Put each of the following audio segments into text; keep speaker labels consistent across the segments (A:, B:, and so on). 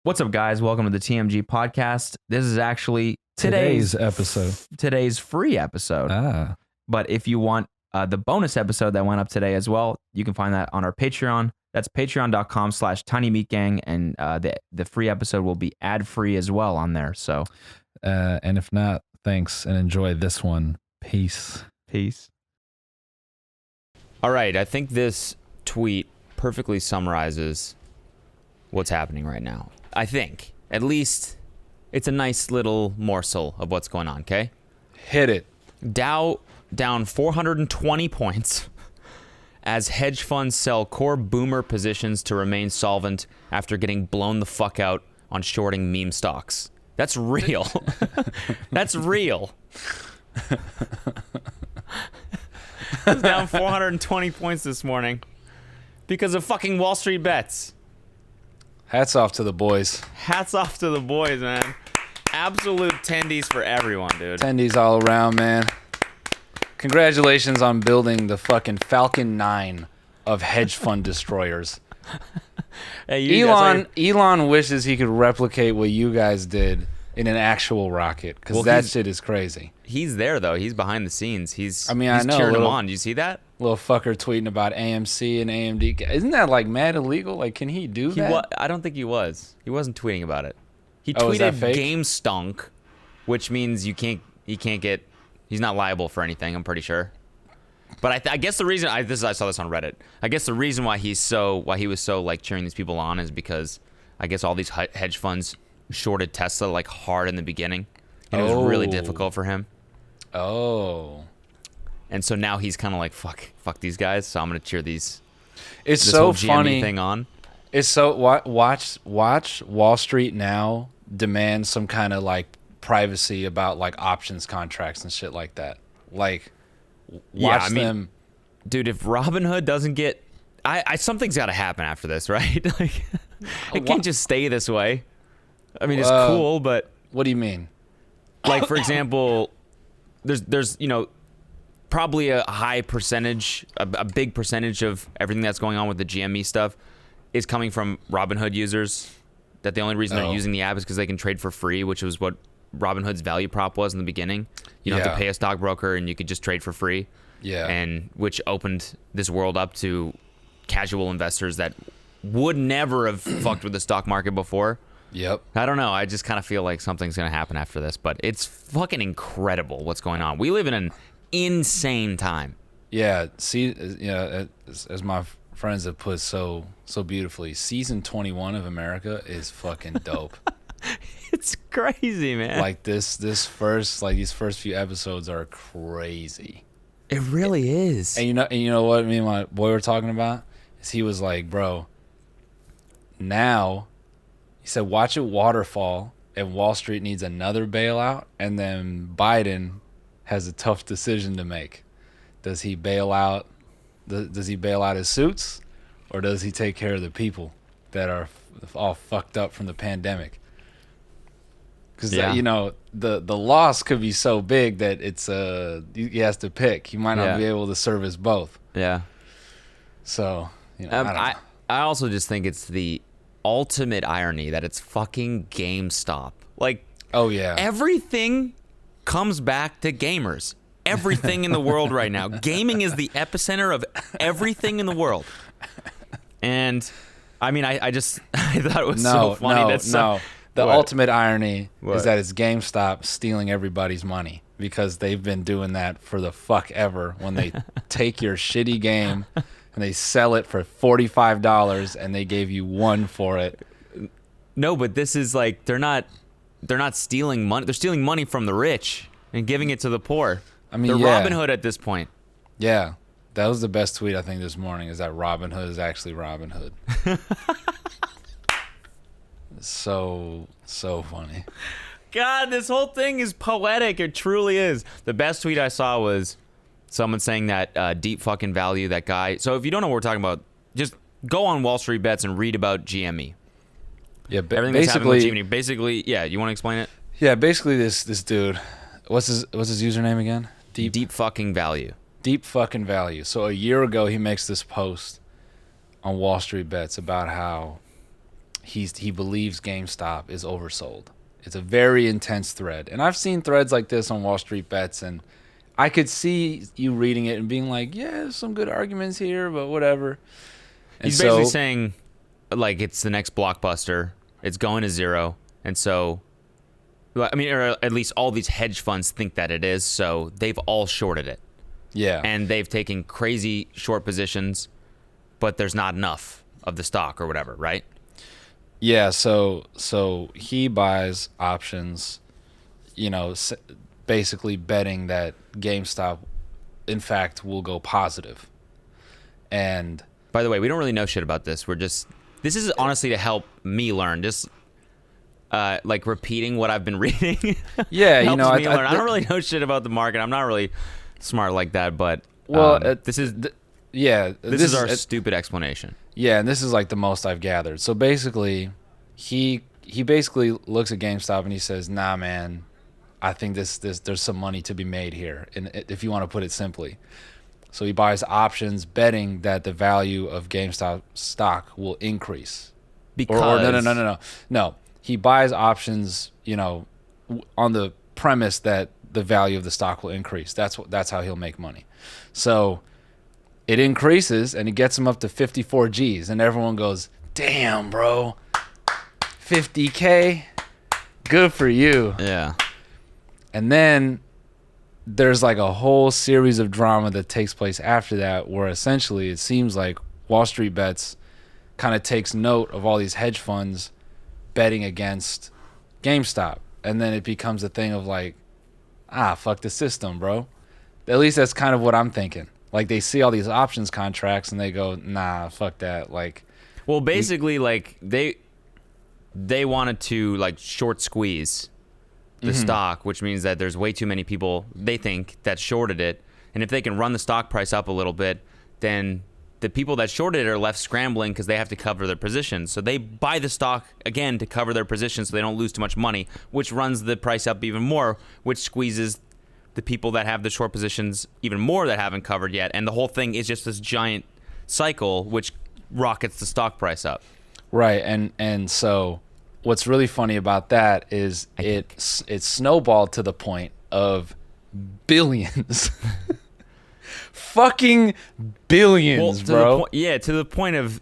A: What's up, guys? Welcome to the TMG podcast. This is actually
B: Today's episode.
A: Today's free episode.
B: Ah.
A: But if you want the bonus episode that went up today as well, you can find that on our Patreon. That's patreon.com/tinymeatgang, and the free episode will be ad-free as well on there. So,
B: And if not, thanks and enjoy this one. Peace.
A: Peace. All right. I think this tweet perfectly summarizes what's happening right now. I think, at least, it's a nice little morsel of what's going on, okay?
B: Hit it.
A: Dow down 420 points as hedge funds sell core boomer positions to remain solvent after getting blown the fuck out on shorting meme stocks. That's real. That's real. It's down 420 points this morning because of fucking Wall Street bets.
B: Hats off to the boys.
A: Hats off to the boys, man. Absolute tendies for everyone, dude.
B: Tendies all around, man. Congratulations on building the fucking Falcon 9 of hedge fund destroyers.
A: Hey,
B: Elon wishes he could replicate what you guys did in an actual rocket, because that shit is crazy.
A: He's there, though. He's behind the scenes.
B: I know,
A: cheering him on. Do you see that?
B: Little fucker tweeting about AMC and AMD. Isn't that like mad illegal? Like, can he do that?
A: I don't think he was. He wasn't tweeting about it. He
B: is that
A: tweeted
B: fake?
A: Gamestonk, which means he can't get. He's not liable for anything. I'm pretty sure. But I guess the reason I saw this on Reddit. I guess the reason why he was so like cheering these people on is because I guess all these hedge funds shorted Tesla like hard in the beginning, and it was really difficult for him.
B: Oh.
A: And so now he's kind of like, fuck these guys. So I'm gonna cheer this
B: so
A: whole GME
B: funny
A: thing on.
B: It's so watch Wall Street now demand some kind of like privacy about like options contracts and shit like that. Like, watch them.
A: Dude, if Robinhood doesn't get, something's got to happen after this, right? Like, it can't just stay this way. I mean, it's cool, but
B: what do you mean?
A: Like, for example, there's probably a high percentage, a big percentage of everything that's going on with the GME stuff is coming from Robinhood users. That the only reason they're using the app is because they can trade for free, which was what Robinhood's value prop was in the beginning. You don't have to pay a stockbroker, and you could just trade for free.
B: Yeah.
A: And which opened this world up to casual investors that would never have fucked with the stock market before.
B: Yep.
A: I don't know. I just kind of feel like something's going to happen after this, but it's fucking incredible what's going on. We live in an insane time.
B: Yeah. See, as my friends have put so beautifully, season 21 of America is fucking dope.
A: It's crazy, man.
B: Like these first few episodes are crazy.
A: It really is.
B: And you know what me and my boy were talking about? Is he was like, bro, now, he said, watch it waterfall and Wall Street needs another bailout, and then Biden has a tough decision to make. Does he bail out his suits, or does he take care of the people that are all fucked up from the pandemic? Because the loss could be so big that it's he has to pick. He might not be able to service both.
A: Yeah.
B: So I don't know.
A: I also just think it's the ultimate irony that it's fucking GameStop. Like,
B: oh yeah,
A: everything comes back to gamers. Everything in the world right now. Gaming is the epicenter of everything in the world. And I mean, I thought it was so funny.
B: The ultimate irony is that it's GameStop stealing everybody's money, because they've been doing that for the fuck ever. When they take your shitty game and they sell it for $45 and they gave you $1 for it.
A: No, but this is like, they're not stealing money. They're stealing money from the rich and giving it to the poor. I mean, they're Robinhood at this point.
B: Yeah. That was the best tweet, I think, this morning, is that Robinhood is actually Robinhood. So funny.
A: God, this whole thing is poetic. It truly is. The best tweet I saw was someone saying that deep fucking value, that guy. So if you don't know what we're talking about, just go on Wall Street Bets and read about GME.
B: Yeah,
A: everything that's happening with GME. Basically, yeah, you want to explain it?
B: Yeah, basically this dude, what's his username again?
A: Deep fucking value.
B: Deep fucking value. So a year ago, he makes this post on Wall Street Bets about how he believes GameStop is oversold. It's a very intense thread. And I've seen threads like this on Wall Street Bets, and I could see you reading it and being like, yeah, there's some good arguments here, but whatever. And
A: He's basically saying, like, it's the next Blockbuster. It's going to zero. And so, I mean, or at least all these hedge funds think that it is, so they've all shorted it.
B: Yeah.
A: And they've taken crazy short positions, but there's not enough of the stock or whatever, right?
B: Yeah, so he buys options, basically betting that GameStop, in fact, will go positive. And
A: by the way, we don't really know shit about this. This is honestly to help me learn. Just like repeating what I've been reading.
B: Yeah,
A: helps me learn. I don't really know shit about the market. I'm not really smart like that, but this is our stupid explanation.
B: Yeah, and this is like the most I've gathered. So basically, he basically looks at GameStop and he says, "Nah, man, I think this there's some money to be made here." And if you want to put it simply, so he buys options, betting that the value of GameStop stock will increase.
A: Because
B: No. He buys options, on the premise that the value of the stock will increase. That's how he'll make money. So it increases and it gets him up to 54 G's, and everyone goes, "Damn, bro, 50K, good for you."
A: Yeah.
B: And then there's like a whole series of drama that takes place after that, where essentially it seems like Wall Street Bets kind of takes note of all these hedge funds betting against GameStop, and then it becomes a thing of like, fuck the system, bro. At least that's kind of what I'm thinking. Like, they see all these options contracts and they go, nah, fuck that. Like,
A: well, basically, like they wanted to like short squeeze the stock, which means that there's way too many people, they think, that shorted it. And if they can run the stock price up a little bit, then the people that shorted it are left scrambling because they have to cover their positions. So they buy the stock again to cover their positions so they don't lose too much money, which runs the price up even more, which squeezes the people that have the short positions even more that haven't covered yet. And the whole thing is just this giant cycle which rockets the stock price up.
B: Right. And so what's really funny about that is it snowballed to the point of billions. Fucking billions, bro.
A: To the point of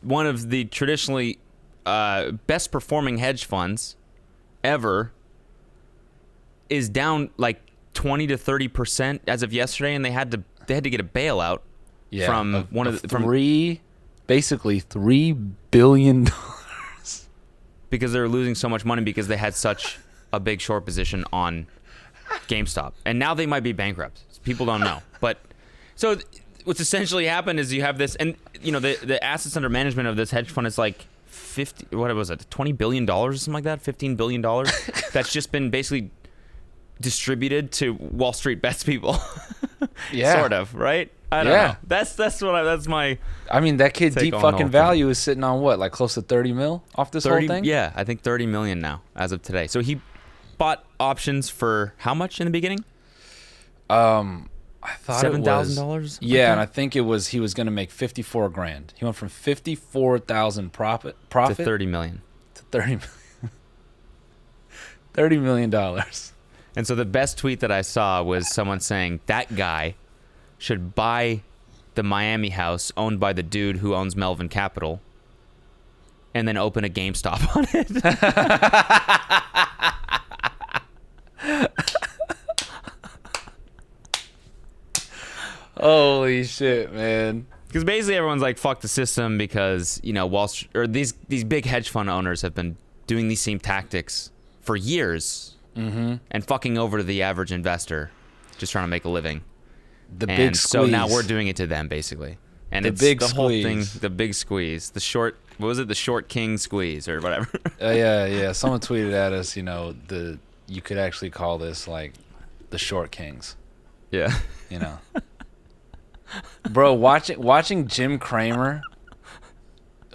A: one of the traditionally best performing hedge funds ever is down like 20 to 30% as of yesterday, and they had to get a bailout from
B: basically $3 billion
A: because they were losing so much money because they had such a big short position on GameStop, and now they might be bankrupt. People don't know, but so what's essentially happened is you have this, and the assets under management of this hedge fund is like $20 billion or something like that, $15 billion. That's just been basically distributed to Wall Street Bets people.
B: Yeah,
A: sort of, right? I don't know. That's my.
B: I mean, that kid's deep fucking value is sitting on what, like close to 30 mil off this whole thing?
A: Yeah, I think 30 million now as of today. So he bought options for how much in the beginning?
B: I thought
A: $7,000.
B: Yeah, and I think he was going to make 54 grand. He went from 54,000 profit
A: to 30 million.
B: To 30 million. $30 million.
A: And so the best tweet that I saw was someone saying that guy should buy the Miami house owned by the dude who owns Melvin Capital and then open a GameStop on it.
B: Holy shit, man.
A: Because basically everyone's like, fuck the system, because, Wall Street, or these big hedge fund owners have been doing these same tactics for years and fucking over the average investor just trying to make a living.
B: Big squeeze.
A: So now we're doing it to them, basically. And it's the whole thing, the big squeeze, the short, what was it? The short king squeeze or whatever.
B: Yeah. Someone tweeted at us, you could actually call this like the short kings.
A: Yeah.
B: Bro, watching Jim Cramer,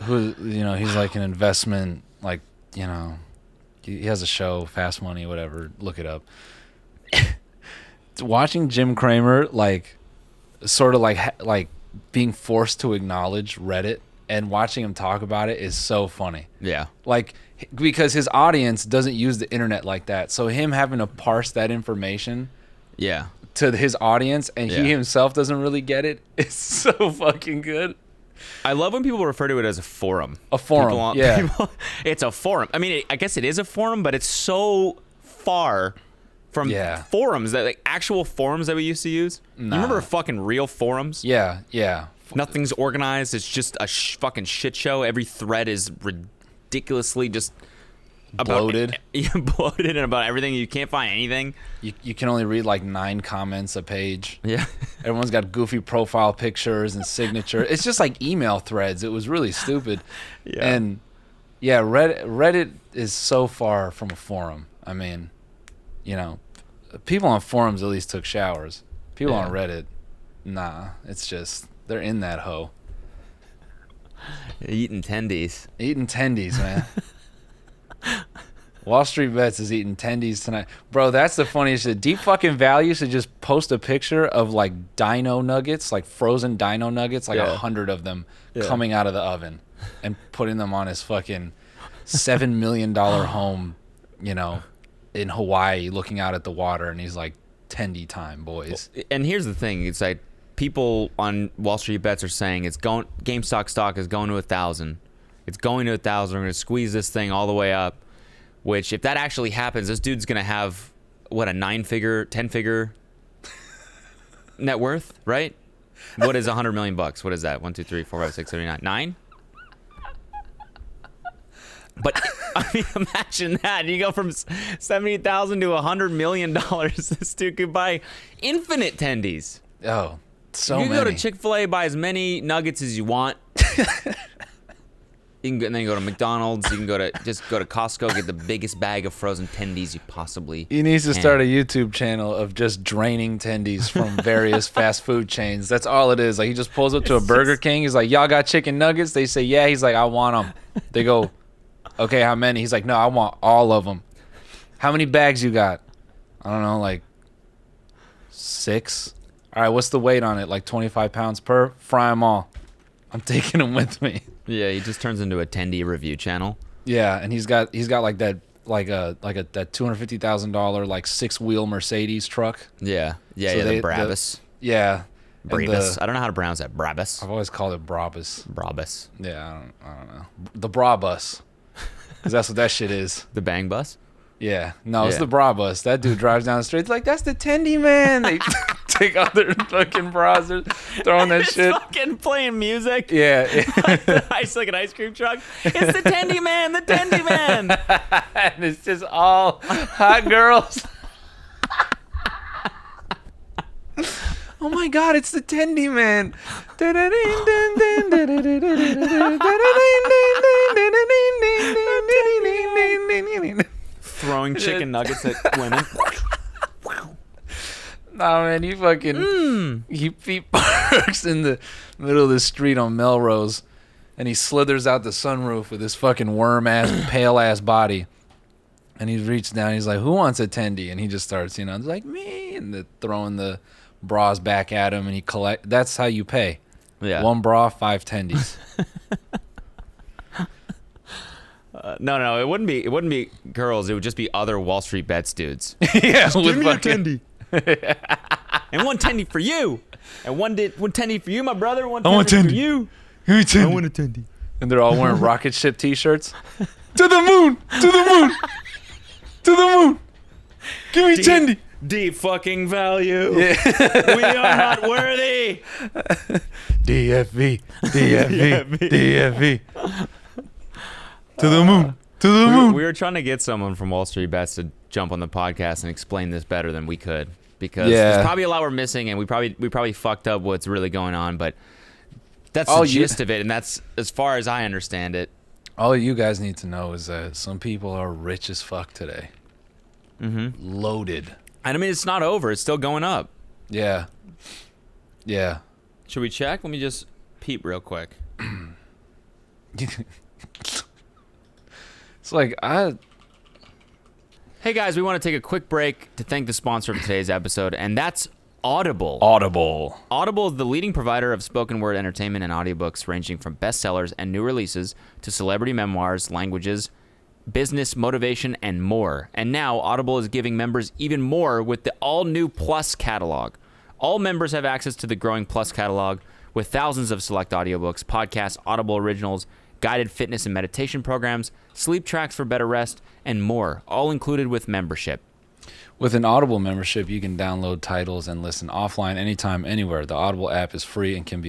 B: who, he's like an investment, like, he has a show, Fast Money, whatever, look it up. Watching Jim Cramer, like, sort of like being forced to acknowledge Reddit and watching him talk about it is so funny.
A: Yeah.
B: Like, because his audience doesn't use the internet like that. So him having to parse that information
A: Yeah.
B: to his audience and
A: Yeah.
B: he himself doesn't really get it, it's so fucking good.
A: I love when people refer to it as a forum.
B: A forum, yeah.
A: It's a forum. I mean, I guess it is a forum, but it's so far from forums, that like actual forums that we used to use. You remember fucking real forums?
B: Yeah, yeah.
A: Nothing's organized. It's just a fucking shit show. Every thread is ridiculously just
B: Bloated.
A: Bloated and about everything. You can't find anything.
B: You can only read like 9 comments a page.
A: Yeah.
B: Everyone's got goofy profile pictures and signature. It's just like email threads. It was really stupid.
A: Yeah.
B: And yeah, Reddit is so far from a forum. I mean, you know, people on forums at least took showers. People on Reddit, nah. It's just, they're in that hoe.
A: Eating tendies.
B: Eating tendies, man. Wall Street Bets is eating tendies tonight. Bro, that's the funniest shit. Deep fucking Value should just post a picture of like dino nuggets, like frozen dino nuggets, like 100 of them coming out of the oven and putting them on his fucking $7 million home, you know, in Hawaii looking out at the water. And he's like, tendy time, boys.
A: And here's the thing. It's like people on Wall Street Bets are saying GameStop stock is going to 1,000. It's going to 1,000. We're going to squeeze this thing all the way up. Which, if that actually happens, this dude's going to have, what, a 9-figure, 10-figure net worth, right? What is $100 million bucks? What is that? 1, 2, 3, 4, 5, 6, 7, 8, 9. 9? But, I mean, imagine that. You go from 70,000 to $100 million. This dude could buy infinite tendies.
B: Oh, so
A: you can
B: many.
A: go to Chick-fil-A, buy as many nuggets as you want. You can then go to McDonald's. You can go to Costco, get the biggest bag of frozen tendies you possibly
B: He needs to
A: can.
B: start a YouTube channel of just draining tendies from various fast food chains. That's all it is. Like, he just pulls up to a Burger King. He's like, y'all got chicken nuggets? They say, yeah. He's like, I want them. They go, okay, how many? He's like, no, I want all of them. How many bags you got? I don't know, like 6. All right, what's the weight on it? Like 25 pounds per? Fry them all. I'm taking them with me.
A: Yeah, he just turns into a tendy review channel.
B: Yeah, and he's got like that that $250,000 like 6-wheel Mercedes truck.
A: Yeah,
B: So
A: the Brabus.
B: Yeah.
A: Brabus. I don't know how to pronounce that. Brabus.
B: I've always called it Brabus.
A: Brabus.
B: Yeah, I don't know. The Brabus. Because that's what that shit is.
A: The Bang Bus?
B: Yeah. No, it's
A: Yeah.
B: the Brabus. That dude drives down the street. It's like, that's the Tendy man. They take out their fucking bras, they're throwing that shit.
A: Fucking playing music.
B: Yeah.
A: Ice like an ice cream truck. It's the Tendy man, the Tendy man.
B: And it's just all hot girls. Oh my God, it's the Tendy man.
A: Throwing chicken nuggets at women.
B: Nah, man, he parks in the middle of the street on Melrose, and he slithers out the sunroof with his fucking worm-ass, pale-ass body. And he reaches down, he's like, who wants a tendy? And he just starts, he's like, me, and throwing the bras back at him, and he collect. That's how you pay.
A: Yeah.
B: 1 bra, 5 tendies.
A: No, it wouldn't be girls. It would just be other Wall Street Bets dudes.
B: Yeah,
A: Give me a tendy. And 1 tendy for you. And one tendy for you, my brother. 1 tendy for you.
B: Give me tendy.
A: I want a tendy.
B: And they're all wearing rocket ship t-shirts. To the moon! To the moon! To the moon! Give me tendy!
A: Deep fucking value. Yeah. We are not worthy.
B: DFV. DFV. DFV. To the moon. To the moon.
A: We were trying to get someone from Wall Street Bets to jump on the podcast and explain this better than we could, because there's probably a lot we're missing, and we probably fucked up what's really going on, but that's the gist of it, and that's as far as I understand it.
B: All you guys need to know is that some people are rich as fuck today.
A: Mm-hmm.
B: Loaded.
A: And I mean, it's not over. It's still going up.
B: Yeah. Yeah.
A: Should we check? Let me just peep real quick.
B: It's like,
A: Hey guys, we want to take a quick break to thank the sponsor of today's episode, and that's Audible. Audible is the leading provider of spoken word entertainment and audiobooks ranging from bestsellers and new releases to celebrity memoirs, languages, business, motivation, and more. And now Audible is giving members even more with the all-new Plus catalog. All members have access to the growing Plus catalog with thousands of select audiobooks, podcasts, Audible originals, guided fitness and meditation programs, sleep tracks for better rest, and more, all included with membership.
B: With an Audible membership, you can download titles and listen offline anytime, anywhere. The Audible app is free and can be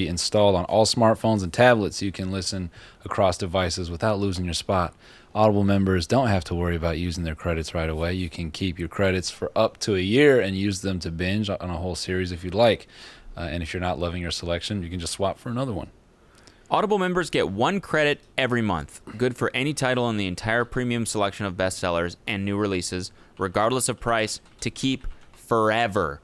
B: installed on all smartphones and tablets. You can listen across devices without losing your spot. Audible members don't have to worry about using their credits right away. You can keep your credits for up to a year and use them to binge on a whole series if you'd like. And if you're not loving your selection, you can just swap for another one.
A: Audible members get 1 credit every month, good for any title in the entire premium selection of bestsellers and new releases, regardless of price, to keep forever.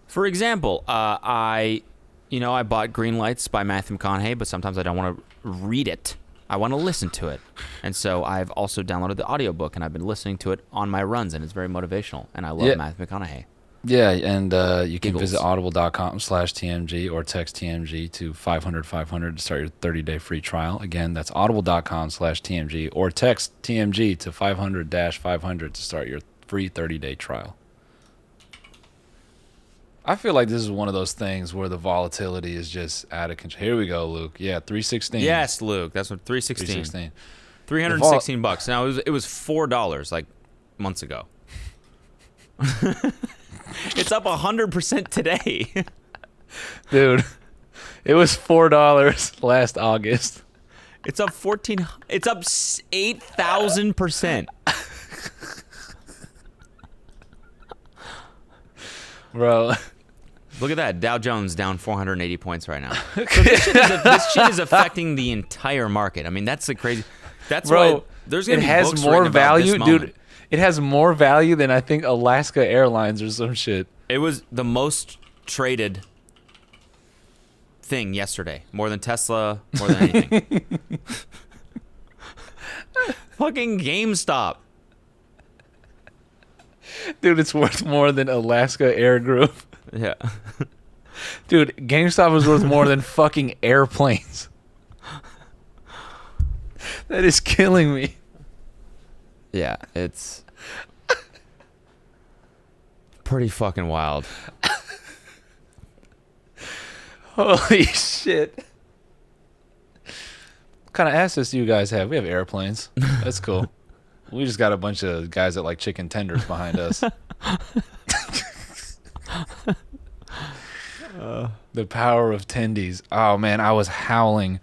A: For example, I bought Green Lights by Matthew McConaughey, but sometimes I don't want to read it. I want to listen to it. And so I've also downloaded the audiobook, and I've been listening to it on my runs, and it's very motivational, and I love Matthew McConaughey.
B: Yeah, and you can visit audible.com/TMG or text TMG to 500-500 to start your 30-day free trial. Again, that's audible.com/TMG or text TMG to 500-500 to start your free 30-day trial. I feel like this is one of those things where the volatility is just out of control. Here we go, Luke. Yeah, 316.
A: Yes, Luke. That's what 316. $316. Now it was $4 like months ago. It's up 100% today.
B: Dude, it was $4 last August.
A: It's up 8,000%.
B: Bro.
A: Look at that. Dow Jones down 480 points right now. So this shit is affecting the entire market. I mean, that's the crazy. That's why there's going to be books written about this moment.
B: Dude. It has more value than I think Alaska Airlines or some shit.
A: It was the most traded thing yesterday. More than Tesla, more than anything. Fucking GameStop.
B: Dude, it's worth more than Alaska Air Group.
A: Yeah.
B: Dude, GameStop is worth more than fucking airplanes. That is killing me.
A: Yeah, it's pretty fucking wild.
B: Holy shit. What kind of assets do you guys have? We have airplanes. That's cool. We just got a bunch of guys that like chicken tenders behind us. The power of tendies. Oh, man, I was howling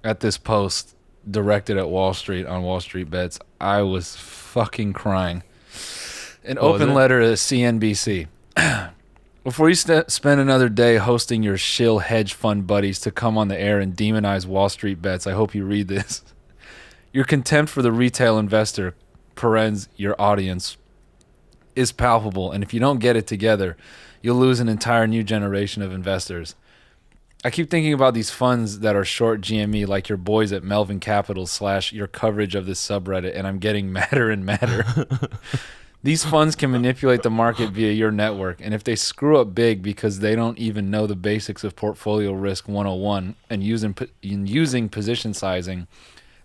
B: at this post directed at Wall Street on Wall Street Bets. I was fucking crying. An open letter to CNBC. Before you spend another day hosting your shill hedge fund buddies to come on the air and demonize Wall Street Bets, I hope you read this. Your contempt for the retail investor, parens, your audience, is palpable, and if you don't get it together, you'll lose an entire new generation of investors. I keep thinking about these funds that are short GME, like your boys at Melvin Capital / your coverage of this subreddit, and I'm getting madder and madder. These funds can manipulate the market via your network, and if they screw up big because they don't even know the basics of portfolio risk 101 and using position sizing,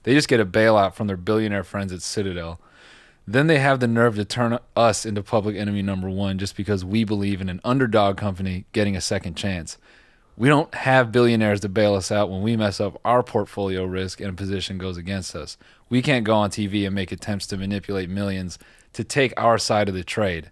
B: they just get a bailout from their billionaire friends at Citadel. Then they have the nerve to turn us into public enemy number one just because we believe in an underdog company getting a second chance. We don't have billionaires to bail us out when we mess up our portfolio risk and a position goes against us. We can't go on TV and make attempts to manipulate millions to take our side of the trade.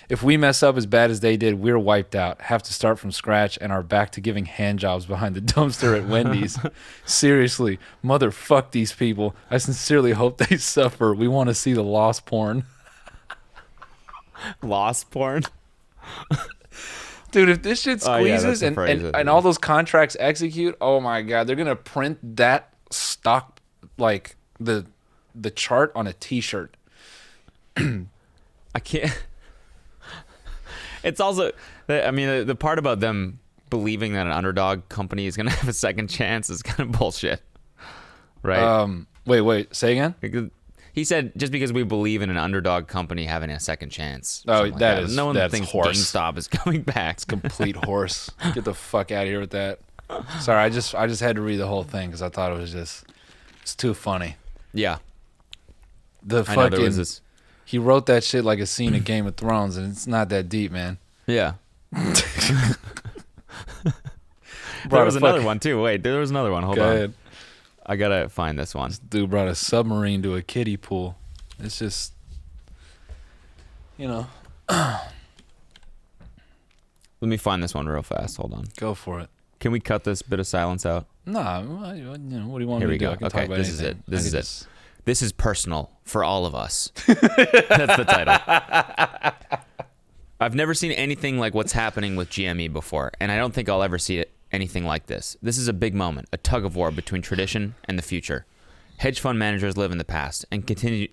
B: If we mess up as bad as they did, we're wiped out, have to start from scratch, and are back to giving handjobs behind the dumpster at Wendy's. Seriously, motherfuck these people. I sincerely hope they suffer. We want to see the lost porn.
A: Lost porn?
B: Dude, if this shit squeezes and all those contracts execute, oh my God, they're going to print that stock, like the chart on a t-shirt.
A: I can't. It's also, I mean, the part about them believing that an underdog company is going to have a second chance is kind of bullshit. Right?
B: Wait, say again?
A: He said just because we believe in an underdog company having a second chance.
B: Oh,
A: something like
B: is
A: no one
B: that's
A: thinks
B: horse.
A: GameStop is coming back.
B: It's complete horse. Get the fuck out of here with that. Sorry, I just had to read the whole thing because I thought it's too funny.
A: Yeah.
B: The
A: I know there was
B: fucking
A: this.
B: he wrote that shit like a scene of Game of Thrones, and it's not that deep, man.
A: Yeah.
B: Brought
A: There was
B: a
A: another
B: fucking-
A: one too. Wait, there was another one. Hold
B: Go
A: on.
B: ahead.
A: I gotta find this one.
B: Dude brought a submarine to a kiddie pool. It's just, you know,
A: Let me find this one real fast. Hold on.
B: go for it.
A: Can we cut this bit of silence out?
B: Nah, what do you want
A: Here
B: me
A: we
B: to do?
A: go.
B: I can
A: Okay,
B: talk about
A: this is
B: anything.
A: it. This
B: I
A: is
B: can
A: it.
B: just-
A: This is personal for all of us. That's the title. I've never seen anything like what's happening with GME before, and I don't think I'll ever see anything like this. This is a big moment, a tug of war between tradition and the future. Hedge fund managers live in the past and continue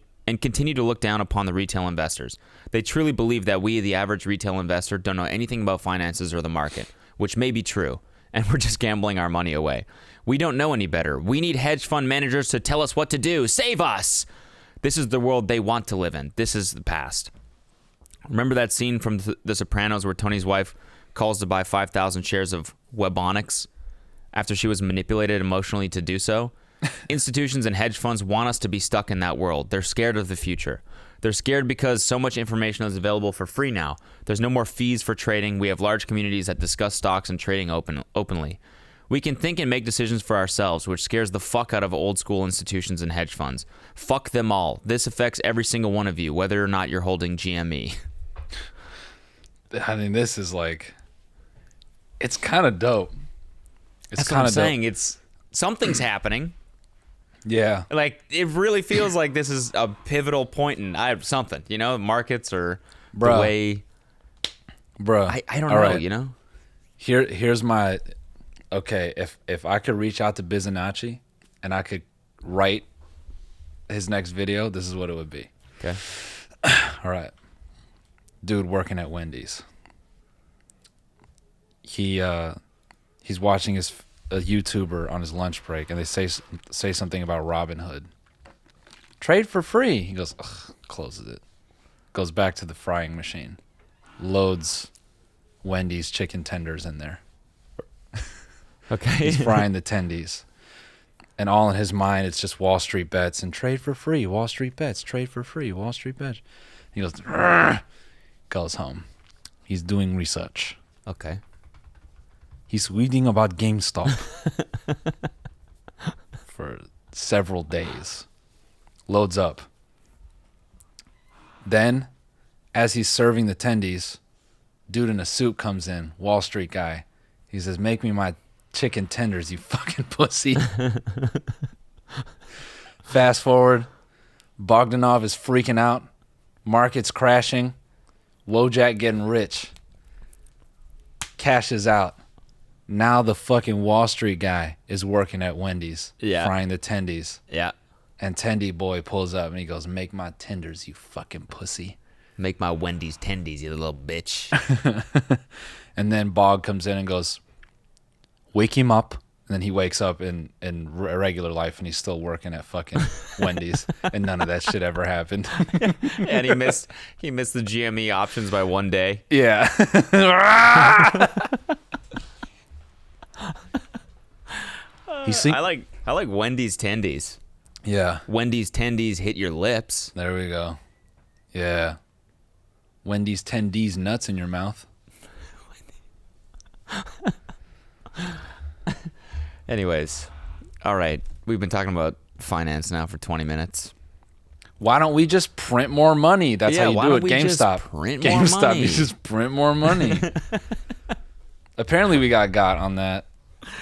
A: to look down upon the retail investors. They truly believe that we, the average retail investor, don't know anything about finances or the market, which may be true, and we're just gambling our money away. We don't know any better. We need hedge fund managers to tell us what to do. Save us! This is the world they want to live in. This is the past. Remember that scene from The Sopranos where Tony's wife calls to buy 5,000 shares of Webonics after she was manipulated emotionally to do so? Institutions and hedge funds want us to be stuck in that world. They're scared of the future. They're scared because so much information is available for free now. There's no more fees for trading. We have large communities that discuss stocks and trading openly. We can think and make decisions for ourselves, which scares the fuck out of old school institutions and hedge funds. Fuck them all. This affects every single one of you, whether or not you're holding GME.
B: I mean, this is like, it's kind of dope. It's
A: That's what
B: kind
A: I'm
B: of
A: saying. It's something's happening.
B: Yeah.
A: Like it really feels like this is a pivotal point in something. You know, markets or
B: Bruh.
A: the way.
B: Bruh.
A: I don't
B: All
A: know.
B: right.
A: You know.
B: Here's my, okay, if I could reach out to Bizanacci and I could write his next video, this is what it would be.
A: Okay.
B: All right. Dude working at Wendy's. He's watching a YouTuber on his lunch break, and they say something about Robinhood. Trade for free. He goes, ugh, closes it. Goes back to the frying machine. Loads Wendy's chicken tenders in there.
A: Okay.
B: He's frying the tendies. And all in his mind, it's just Wall Street bets and trade for free. Wall Street bets, trade for free. Wall Street bets. He goes, "Rrr," goes home. He's doing research.
A: Okay.
B: He's reading about GameStop for several days. Loads up. Then, as he's serving the tendies, dude in a suit comes in, Wall Street guy. He says, "Make me my chicken tenders, you fucking pussy." Fast forward, Bogdanov is freaking out. Market's crashing. Wojak getting rich. Cashes out. Now the fucking Wall Street guy is working at Wendy's, frying the tendies.
A: Yeah.
B: And Tendy boy pulls up and he goes, "Make my tenders, you fucking pussy."
A: Make my Wendy's tendies, you little bitch.
B: And then Bog comes in and goes, "Wake him up." And then he wakes up in regular life and he's still working at fucking Wendy's. And none of that shit ever happened.
A: And he missed the GME options by one day.
B: Yeah.
A: I like Wendy's tendies.
B: Yeah.
A: Wendy's tendies hit your lips.
B: There we go. Yeah. Wendy's 10D's nuts in your mouth.
A: Anyways, all right. We've been talking about finance now for 20 minutes.
B: Why don't we just print more money? That's how you
A: why
B: do it.
A: don't we just
B: GameStop.
A: print more
B: GameStop,
A: money?
B: you just print more money. Apparently we got on that.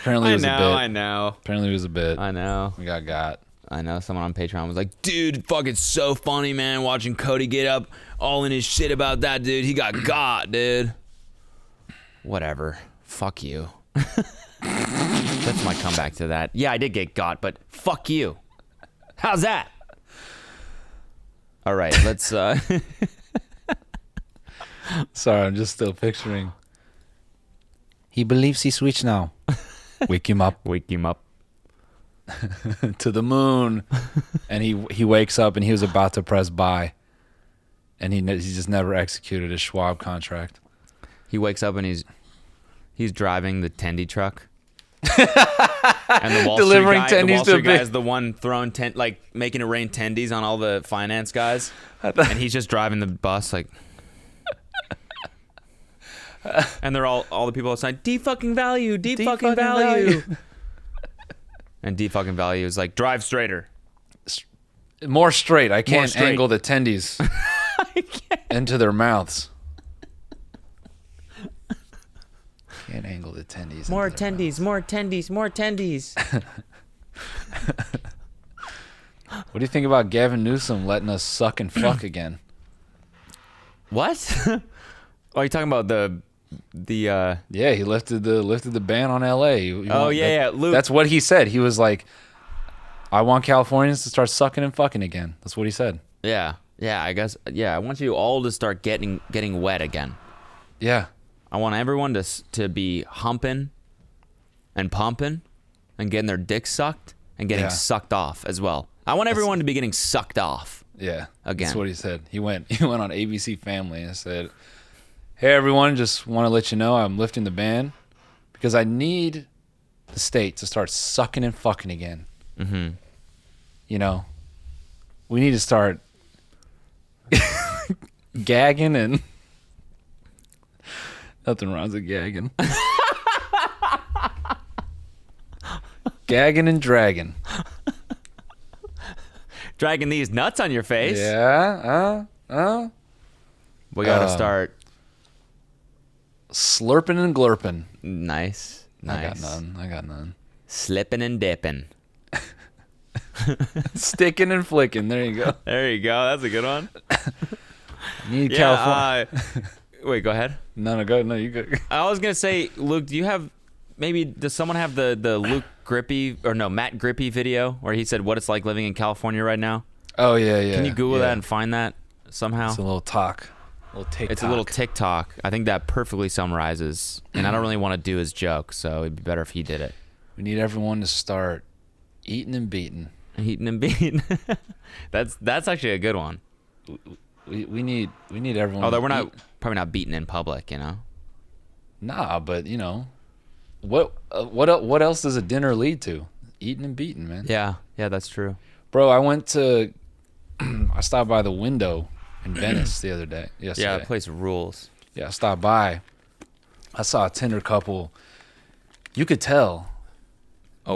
B: Apparently it was a bit.
A: I know.
B: Apparently it was a bit.
A: I know.
B: We got.
A: I know. Someone on Patreon was like, "Dude, fucking so funny, man, watching Cody get up all in his shit about that, dude. He got, dude." Whatever. Fuck you. That's my comeback to that. Yeah, I did get got, but fuck you. How's that? All right, let's
B: Sorry, I'm just still picturing. He believes he switched now. Wake him up.
A: wake him up.
B: to the moon. And he wakes up and he was about to press buy. And he just never executed his Schwab contract.
A: He wakes up and he's driving the tendy truck. And the Wall
B: Delivering
A: Street guy,
B: tendies
A: the Wall
B: to
A: Street
B: a
A: guy is the one throwing making it rain tendies on all the finance guys. And he's just driving the bus like. And they're all the people outside, D fucking value, D fucking value. And D fucking value is like, drive straighter.
B: More straight. I can't
A: straight.
B: angle the tendies into their mouths. Can't angle the tendies.
A: More tendies, more tendies, more tendies.
B: What do you think about Gavin Newsom letting us suck and fuck again?
A: What? Oh, are you talking about the
B: Yeah, he lifted the ban on LA.
A: Luke.
B: That's what he said. He was like, I want Californians to start sucking and fucking again. That's what he said.
A: Yeah, I guess. Yeah, I want you all to start getting wet again.
B: Yeah.
A: I want everyone to be humping and pumping and getting their dick sucked and getting sucked off as well. I want everyone to be getting sucked off.
B: Yeah.
A: Again.
B: That's what he said. He went on ABC Family and said, hey, everyone, just want to let you know I'm lifting the ban because I need the state to start sucking and fucking again.
A: Mm-hmm.
B: You know, we need to start gagging and... Nothing wrong with gagging. Gagging and dragging.
A: Dragging these nuts on your face.
B: Yeah.
A: We gotta start
B: slurping and glurping.
A: Nice.
B: I got none.
A: Slipping and dipping.
B: Sticking and flicking. There you go.
A: There you go. That's a good one.
B: Need California.
A: Wait, go ahead.
B: No, go. No, you go.
A: I was gonna say, Luke, does someone have the Luke Grippy Matt Grippy video where he said what it's like living in California right now?
B: Oh yeah.
A: Can you Google that and find that somehow?
B: It's a little talk.
A: It's a little TikTok. I think that perfectly summarizes. And I don't really want to do his joke, so it'd be better if he did it.
B: We need everyone to start eating and beating.
A: Eating and beating. That's actually a good one.
B: We need everyone.
A: Although we're probably not beating in public, you know.
B: Nah, but you know, what else does a dinner lead to? Eating and beating, man.
A: Yeah, that's true.
B: Bro, I stopped by the Window in Venice the other day. Yesterday.
A: Yeah, that place rules.
B: Yeah, I stopped by. I saw a Tinder couple. You could tell.
A: You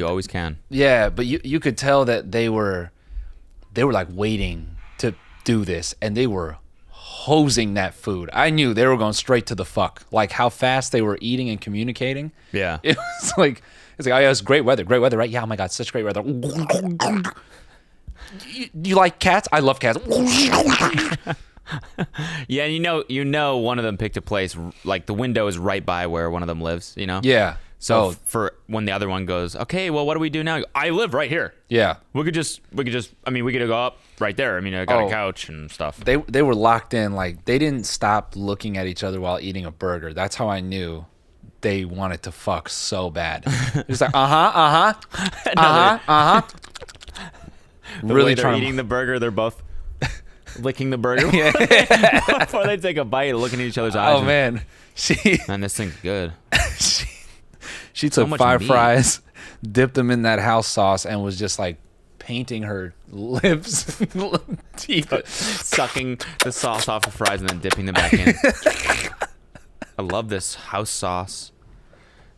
A: always can.
B: Yeah, but you could tell that they were like waiting to do this, and they were hosing that food. I knew they were going straight to the fuck. Like how fast they were eating and communicating.
A: Yeah.
B: It's like, oh yeah, it's great weather, right? Yeah, oh my God, such great weather. You like cats? I love cats.
A: Yeah, you know one of them picked a place, like the window is right by where one of them lives, you know?
B: Yeah.
A: So for when the other one goes, okay, well, what do we do now? I live right here.
B: Yeah.
A: We could go up right there. I mean, I got a couch and stuff.
B: They were locked in. Like, they didn't stop looking at each other while eating a burger. That's how I knew they wanted to fuck so bad. It's like,
A: Really they're eating the burger, they're both licking the burger before they take a bite, looking at each other's eyes.
B: Oh, man.
A: Man, this thing's good.
B: She took 5 fries, dipped them in that house sauce, and was just like painting her lips, teeth,
A: sucking the sauce off the fries and then dipping them back in. I love this house sauce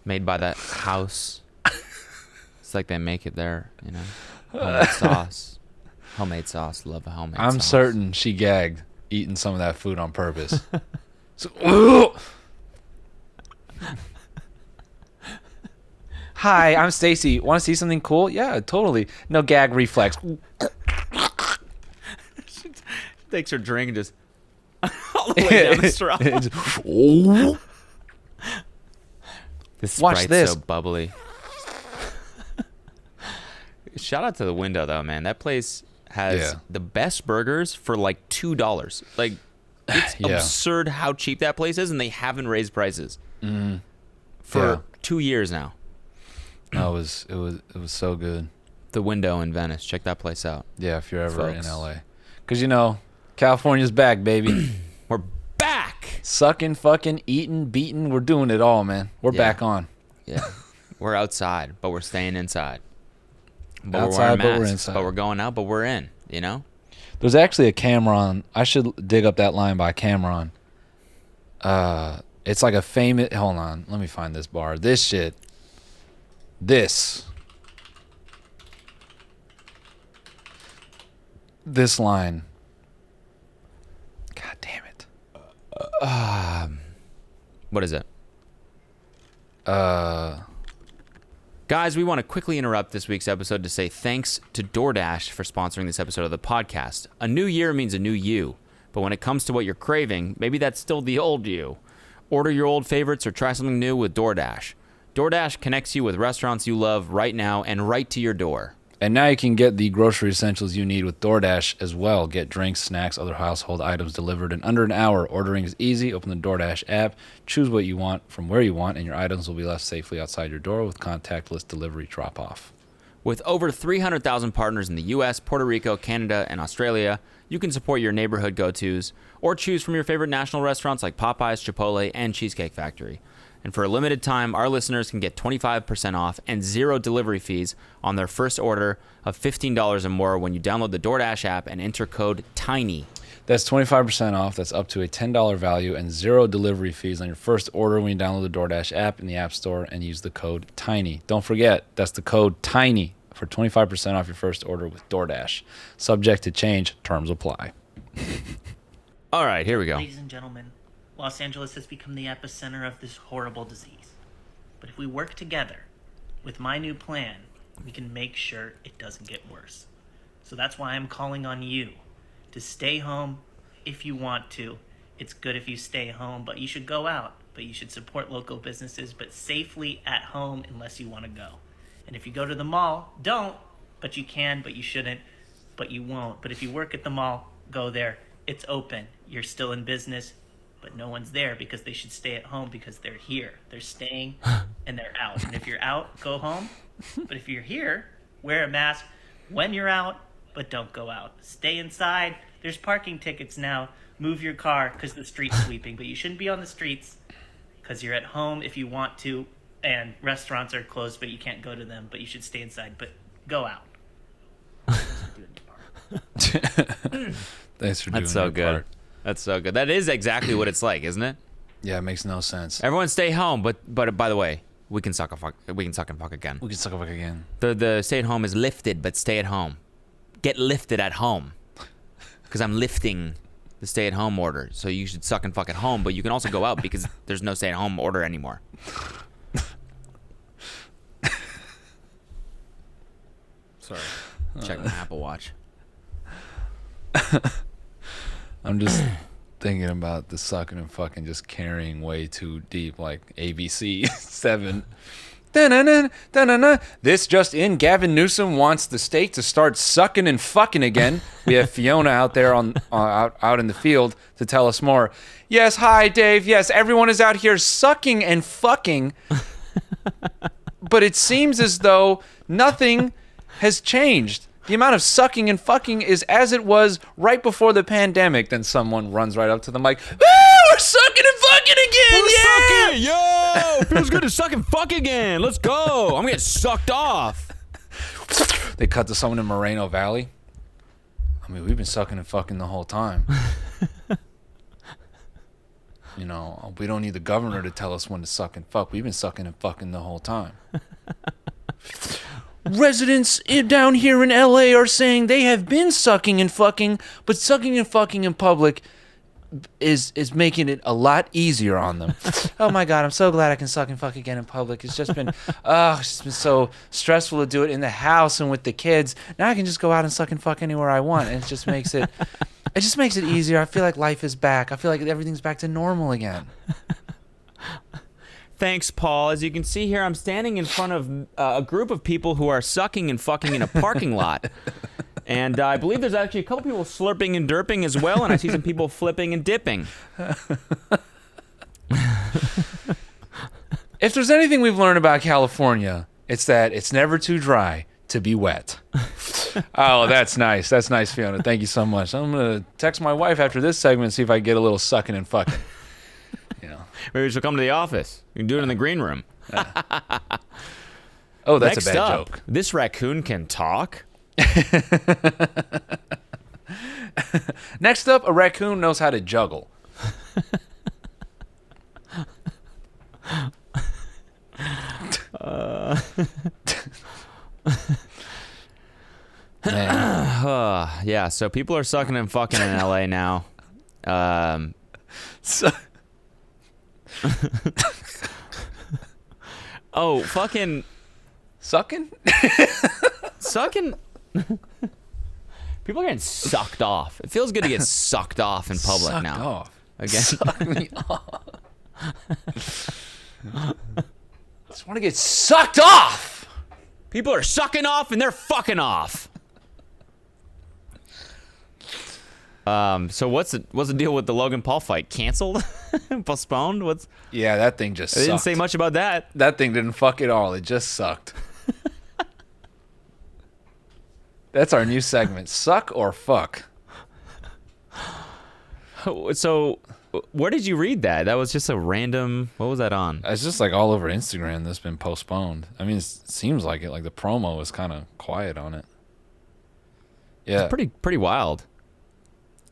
A: made by that house. It's like they make it there, you know. Homemade sauce. Love a homemade sauce.
B: I'm certain she gagged eating some of that food on purpose. So, hi, I'm Stacy. Want to see something cool? Yeah, totally. No gag reflex.
A: She takes her drink and just all the way down the straw. This
B: Watch
A: Sprite's
B: this.
A: so bubbly. Shout out to the Window though, man. That place has the best burgers for like $2. Like, it's absurd how cheap that place is, and they haven't raised prices for 2 years now.
B: No, it was so good.
A: The Window in Venice. Check that place out.
B: Yeah, if you're ever in
A: Folks.
B: LA. Because, California's back, baby.
A: We're back.
B: Sucking, fucking, eating, beating. We're doing it all, man. We're back on.
A: Yeah. We're outside, but we're staying inside. But
B: Outside,
A: we're wearing
B: but we're
A: masks,
B: inside.
A: but we're going out, but we're in,
B: There's actually a Cameron. I should dig up that line by Cameron. It's like a famous... Hold on. Let me find this bar. This shit. This line. God damn it.
A: What is it? Guys, we want to quickly interrupt this week's episode to say thanks to DoorDash for sponsoring this episode of the podcast. A new year means a new you, but when it comes to what you're craving, maybe that's still the old you. Order your old favorites or try something new with DoorDash. DoorDash connects you with restaurants you love right now and right to your door.
B: And now you can get the grocery essentials you need with DoorDash as well. Get drinks, snacks, other household items delivered in under an hour. Ordering is easy. Open the DoorDash app, choose what you want from where you want, and your items will be left safely outside your door with contactless delivery drop-off.
A: With over 300,000 partners in the U.S., Puerto Rico, Canada, and Australia, you can support your neighborhood go-tos or choose from your favorite national restaurants like Popeyes, Chipotle, and Cheesecake Factory. And for a limited time, our listeners can get 25% off and 0 delivery fees on their first order of $15 or more when you download the DoorDash app and enter code TINY.
B: That's 25% off. That's up to a $10 value and 0 delivery fees on your first order when you download the DoorDash app in the App Store and use the code TINY. Don't forget, that's the code TINY for 25% off your first order with DoorDash. Subject to change. Terms apply.
A: All right, here we go.
C: Ladies and gentlemen, Los Angeles has become the epicenter of this horrible disease. But if we work together, with my new plan, we can make sure it doesn't get worse. So that's why I'm calling on you to stay home if you want to. It's good if you stay home, but you should go out. But you should support local businesses, but safely at home unless you want to go. And if you go to the mall, don't. But you can, but you shouldn't, but you won't. But if you work at the mall, go there. It's open. You're still in business. But no one's there because they should stay at home because they're here. They're staying and they're out. And if you're out, go home. But if you're here, wear a mask when you're out, but don't go out. Stay inside. There's parking tickets now. Move your car because the street's sweeping. But you shouldn't be on the streets because you're at home if you want to. And restaurants are closed, but you can't go to them. But you should stay inside. But go out.
B: Thanks for doing
A: That's so
B: your
A: good.
B: part.
A: That's so good. That is exactly what it's like, isn't it?
B: Yeah, it makes no sense.
A: Everyone stay home, but by the way, we can suck and fuck again.
B: We can suck it back again.
A: The stay at home is lifted, but stay at home. Get lifted at home. Because I'm lifting the stay at home order. So you should suck and fuck at home, but you can also go out because there's no stay at home order anymore. Sorry. Check my Apple Watch.
B: I'm just thinking about the sucking and fucking just carrying way too deep, like ABC 7. Da-na-na, da-na-na. This just in, Gavin Newsom wants the state to start sucking and fucking again. We have Fiona out there out in the field to tell us more. Yes, hi, Dave. Yes, everyone is out here sucking and fucking. But it seems as though nothing has changed. The amount of sucking and fucking is as it was right before the pandemic. Then someone runs right up to them like, we're sucking and fucking again.
A: We're sucking! Yo! Feels good to suck and fuck again. Let's go. I'm getting sucked off.
B: They cut to someone in Moreno Valley. I mean, we've been sucking and fucking the whole time. We don't need the governor to tell us when to suck and fuck. We've been sucking and fucking the whole time. Residents down here in LA are saying they have been sucking and fucking, but sucking and fucking in public is making it a lot easier on them. Oh my God, I'm so glad I can suck and fuck again in public. It's just been so stressful to do it in the house and with the kids. Now I can just go out and suck and fuck anywhere I want, and it just makes it easier. I feel like life is back. I feel like everything's back to normal again.
A: Thanks, Paul. As you can see here, I'm standing in front of a group of people who are sucking and fucking in a parking lot. And I believe there's actually a couple people slurping and derping as well, and I see some people flipping and dipping.
B: If there's anything we've learned about California, It's that it's never too dry to be wet. Oh, that's nice. That's nice, Fiona. Thank you so much. I'm going to text my wife after this segment and see if I can get a little sucking and fucking. You know.
A: Maybe she'll come to the office. You can do it in the green room.
B: Oh, that's
A: Next
B: a bad
A: up,
B: joke.
A: this raccoon can talk?
B: Next up, a raccoon knows how to juggle. Man.
A: Yeah, so people are sucking and fucking in LA now.
B: So,
A: Oh, fucking
B: sucking?
A: sucking. People are getting sucked off. It feels good to get sucked off in public
B: Sucked
A: now.
B: off.
A: Again.
B: Suck me off. Just want to get sucked off.
A: People are sucking off and they're fucking off. So what's the deal with the Logan Paul fight? Canceled? Postponed?
B: Yeah, that thing just
A: I didn't
B: sucked.
A: say much about that.
B: That thing didn't fuck at all. It just sucked. That's our new segment. Suck or fuck.
A: So where did you read that? That was just a random. What was that on?
B: It's just like all over Instagram that's been postponed. I mean, it seems like it. Like the promo is kind of quiet on it. Yeah.
A: It's pretty wild.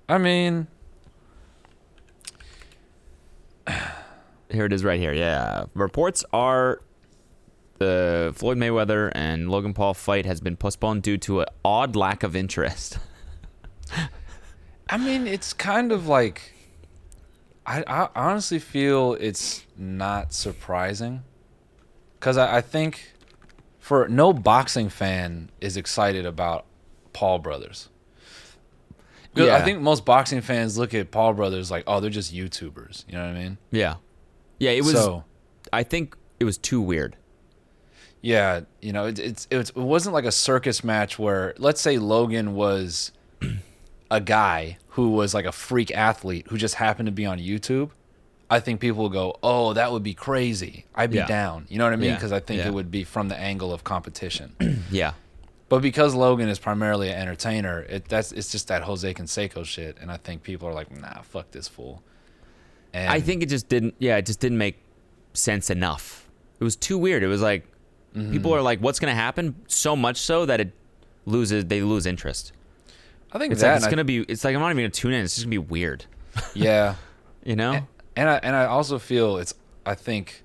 B: I mean,
A: Here it is right here. Yeah. Reports are the Floyd Mayweather and Logan Paul fight has been postponed due to an odd lack of interest.
B: I mean, it's kind of like, I honestly feel it's not surprising. Because I think for no boxing fan is excited about Paul brothers.
A: Yeah.
B: I think most boxing fans look at Paul brothers like, oh, they're just YouTubers. You know what I mean?
A: Yeah. Yeah, it was.
B: So,
A: I think it was too weird.
B: yeah, you know, it wasn't like a circus match where, let's say Logan was a guy who was like a freak athlete who just happened to be on YouTube. I think people will go, oh, that would be crazy. I'd be
A: Yeah.
B: down. You know what I mean?
A: Yeah.
B: Because I think
A: Yeah.
B: it would be from the angle of competition.
A: Yeah.
B: But because Logan is primarily an entertainer, it's just that Jose Canseco shit, and I think people are like, nah, fuck this fool. And
A: I think it just didn't. Yeah, it just didn't make sense enough. It was too weird. It was like people are like, "What's gonna happen?" So much so that they lose interest.
B: I think
A: It's
B: that
A: like it's gonna be. It's like I'm not even gonna tune in. It's just gonna be weird.
B: yeah.
A: You know?
B: And I also feel I think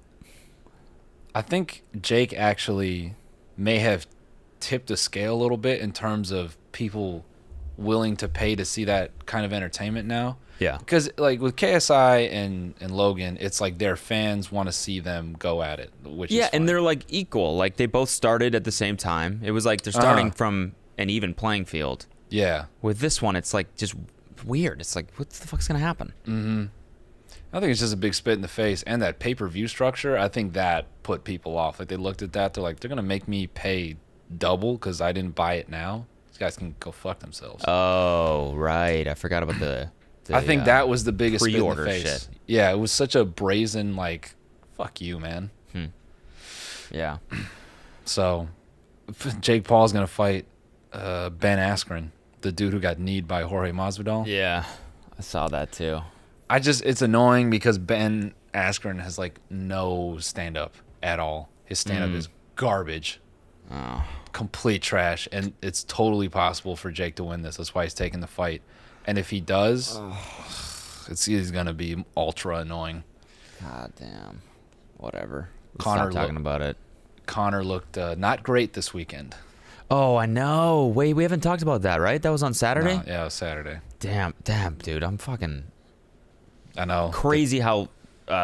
B: Jake actually may have tipped the scale a little bit in terms of people willing to pay to see that kind of entertainment now.
A: Yeah.
B: Because like with KSI and Logan, it's like their fans want to see them go at it, which is
A: Yeah,
B: fine.
A: and they're like equal. Like they both started at the same time. It was like they're starting from an even playing field.
B: yeah.
A: With this one, it's like just weird. It's like, what the fuck's gonna happen?
B: I think it's just a big spit in the face, and that pay-per-view structure. I think that put people off. Like they looked at that, they're like, they're gonna make me pay double because I didn't buy it now. These guys can go fuck themselves.
A: Oh, right. I forgot about the
B: I think that was the biggest spit in the
A: pre-order
B: face.
A: shit.
B: Yeah, it was such a brazen like, fuck you, man.
A: Yeah.
B: So, Jake Paul's gonna fight Ben Askren, the dude who got kneed by Jorge Masvidal.
A: Yeah. I saw that too.
B: It's annoying because Ben Askren has like no stand up at all. His stand up is garbage.
A: Oh.
B: Complete trash, and it's totally possible for Jake to win this. That's why he's taking the fight. And if he does, he's gonna be ultra annoying.
A: God damn. Whatever. Let's
B: Connor
A: stop talking about it.
B: Connor looked not great this weekend.
A: Oh, I know. Wait, we haven't talked about that, right? That was on Saturday?
B: No, yeah, it was Saturday.
A: Damn, dude. I'm fucking
B: I know.
A: crazy how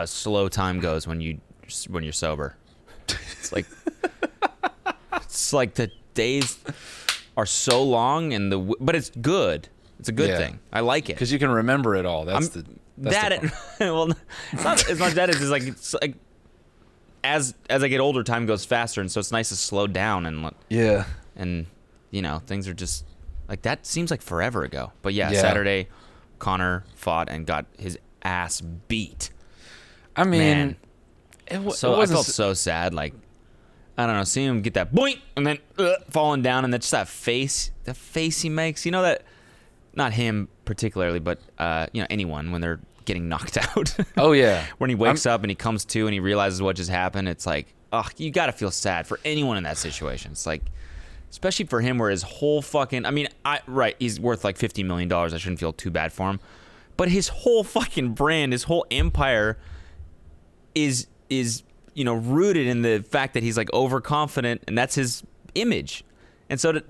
A: slow time goes when you're sober. It's like the days are so long but it's good. It's a good thing. I like it.
B: Because you can remember it all. That's the
A: Well, it's not as much that it's like as I get older, time goes faster, and so it's nice to slow down
B: yeah.
A: and you know, things are just like that seems like forever ago. But yeah,
B: Yeah.
A: Saturday, Connor fought and got his ass beat.
B: I mean,
A: Man.
B: it
A: So I
B: wasn't
A: felt so sad. Like I don't know, seeing him get that boink and then falling down, and then just that face, the face he makes. You know that, not him particularly, but anyone when they're getting knocked out.
B: Oh yeah.
A: When he wakes up and he comes to and he realizes what just happened, it's like, you got to feel sad for anyone in that situation. It's like, especially for him, where his whole fucking, he's worth like $50 million. I shouldn't feel too bad for him, but his whole fucking brand, his whole empire is rooted in the fact that he's like overconfident, and that's his image. And so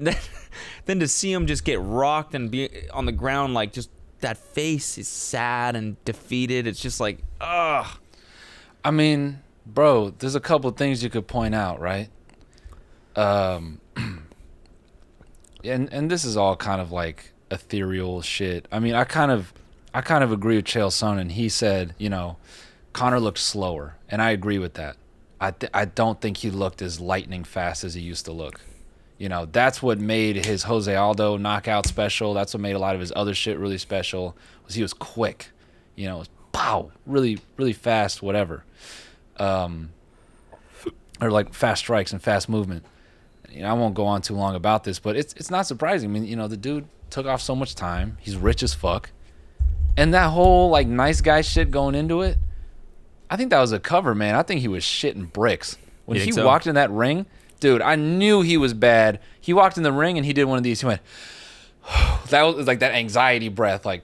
A: then to see him just get rocked and be on the ground, like, just that face is sad and defeated. It's just like, ugh.
B: I mean, bro, there's a couple things you could point out, right? And this is all kind of like ethereal shit. I mean, I kind of agree with Chael Sonnen. He said, Conor looked slower, and I agree with that. I don't think he looked as lightning fast as he used to look. That's what made his Jose Aldo knockout special. That's what made a lot of his other shit really special. Was he was quick, pow, really, really fast, whatever, or like fast strikes and fast movement. I won't go on too long about this, but it's not surprising. I mean, the dude took off so much time. He's rich as fuck, and that whole like nice guy shit going into it, I think that was a cover, man. I think he was shitting bricks when he walked in that ring. Dude, I knew he was bad. He walked in the ring and he did one of these. He went, that was like that anxiety breath, like,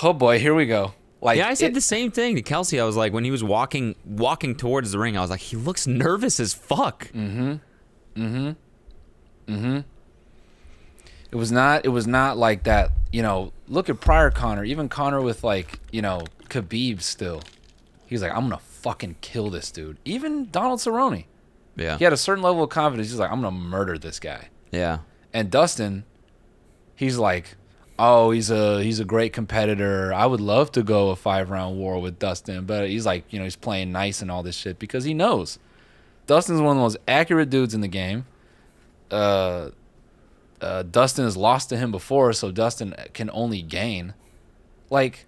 B: oh boy, here we go. Like,
A: yeah, I said the same thing to Kelsey. I was like, when he was walking towards the ring, I was like, he looks nervous as fuck.
B: It was not like that. Look at prior Conor, even Conor with like, Khabib still. He was like, I'm gonna fucking kill this dude. Even Donald Cerrone.
A: Yeah.
B: He had a certain level of confidence. He's like, I'm going to murder this guy.
A: Yeah.
B: And Dustin, he's like, oh, he's a great competitor. I would love to go a 5-round war with Dustin. But he's like, he's playing nice and all this shit because he knows. Dustin's one of the most accurate dudes in the game. Dustin has lost to him before, so Dustin can only gain. Like,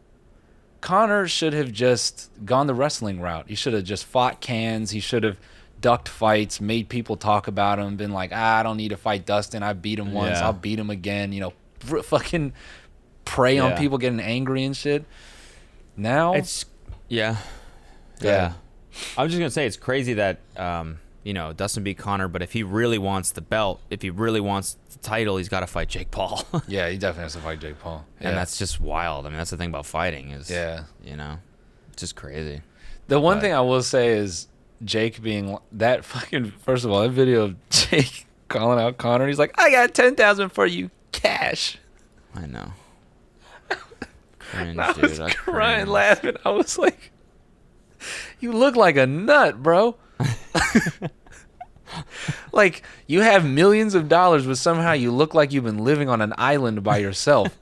B: Conor should have just gone the wrestling route. He should have just fought cans. He should have ducked fights, made people talk about him, been like, I don't need to fight Dustin. I beat him once.
A: Yeah.
B: I'll beat him again. Fucking prey on people getting angry and shit. Now
A: it's yeah. I was just gonna say it's crazy that Dustin beat Conor, but if he really wants the belt, if he really wants the title, he's got to fight Jake Paul.
B: Yeah, he definitely has to fight Jake Paul. Yeah.
A: And that's just wild. I mean, that's the thing about fighting is it's just crazy.
B: The one thing I will say is Jake being that fucking, first of all, that video of Jake calling out Conor, he's like, I got 10,000 for you cash.
A: I know. Cringe,
B: I was
A: dude.
B: crying, laughing. I was like, you look like a nut, bro. Like, you have millions of dollars, but somehow you look like you've been living on an island by yourself.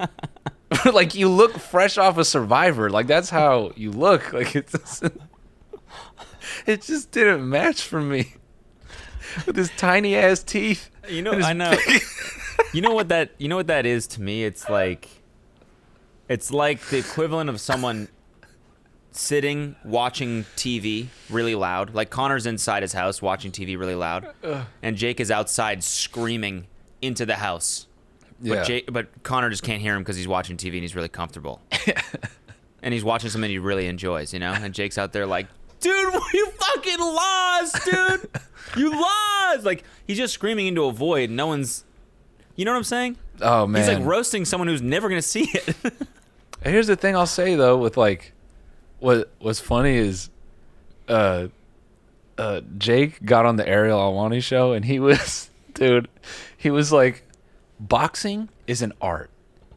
B: Like, you look fresh off a Survivor. Like, that's how you look. Like, it just didn't match for me. With his tiny ass teeth.
A: I know. You know what that is to me? It's like the equivalent of someone sitting watching TV really loud. Like Conor's inside his house watching TV really loud, and Jake is outside screaming into the house. But Conor just can't hear him because he's watching TV and he's really comfortable. And he's watching something he really enjoys, And Jake's out there like, dude, you fucking lost, dude. You lost. Like, he's just screaming into a void. No one's, you know what I'm saying?
B: Oh, man.
A: He's like roasting someone who's never going to see it.
B: Here's the thing I'll say, though, with like, what's funny is Jake got on the Ariel Alwani show and he was like, boxing is an art.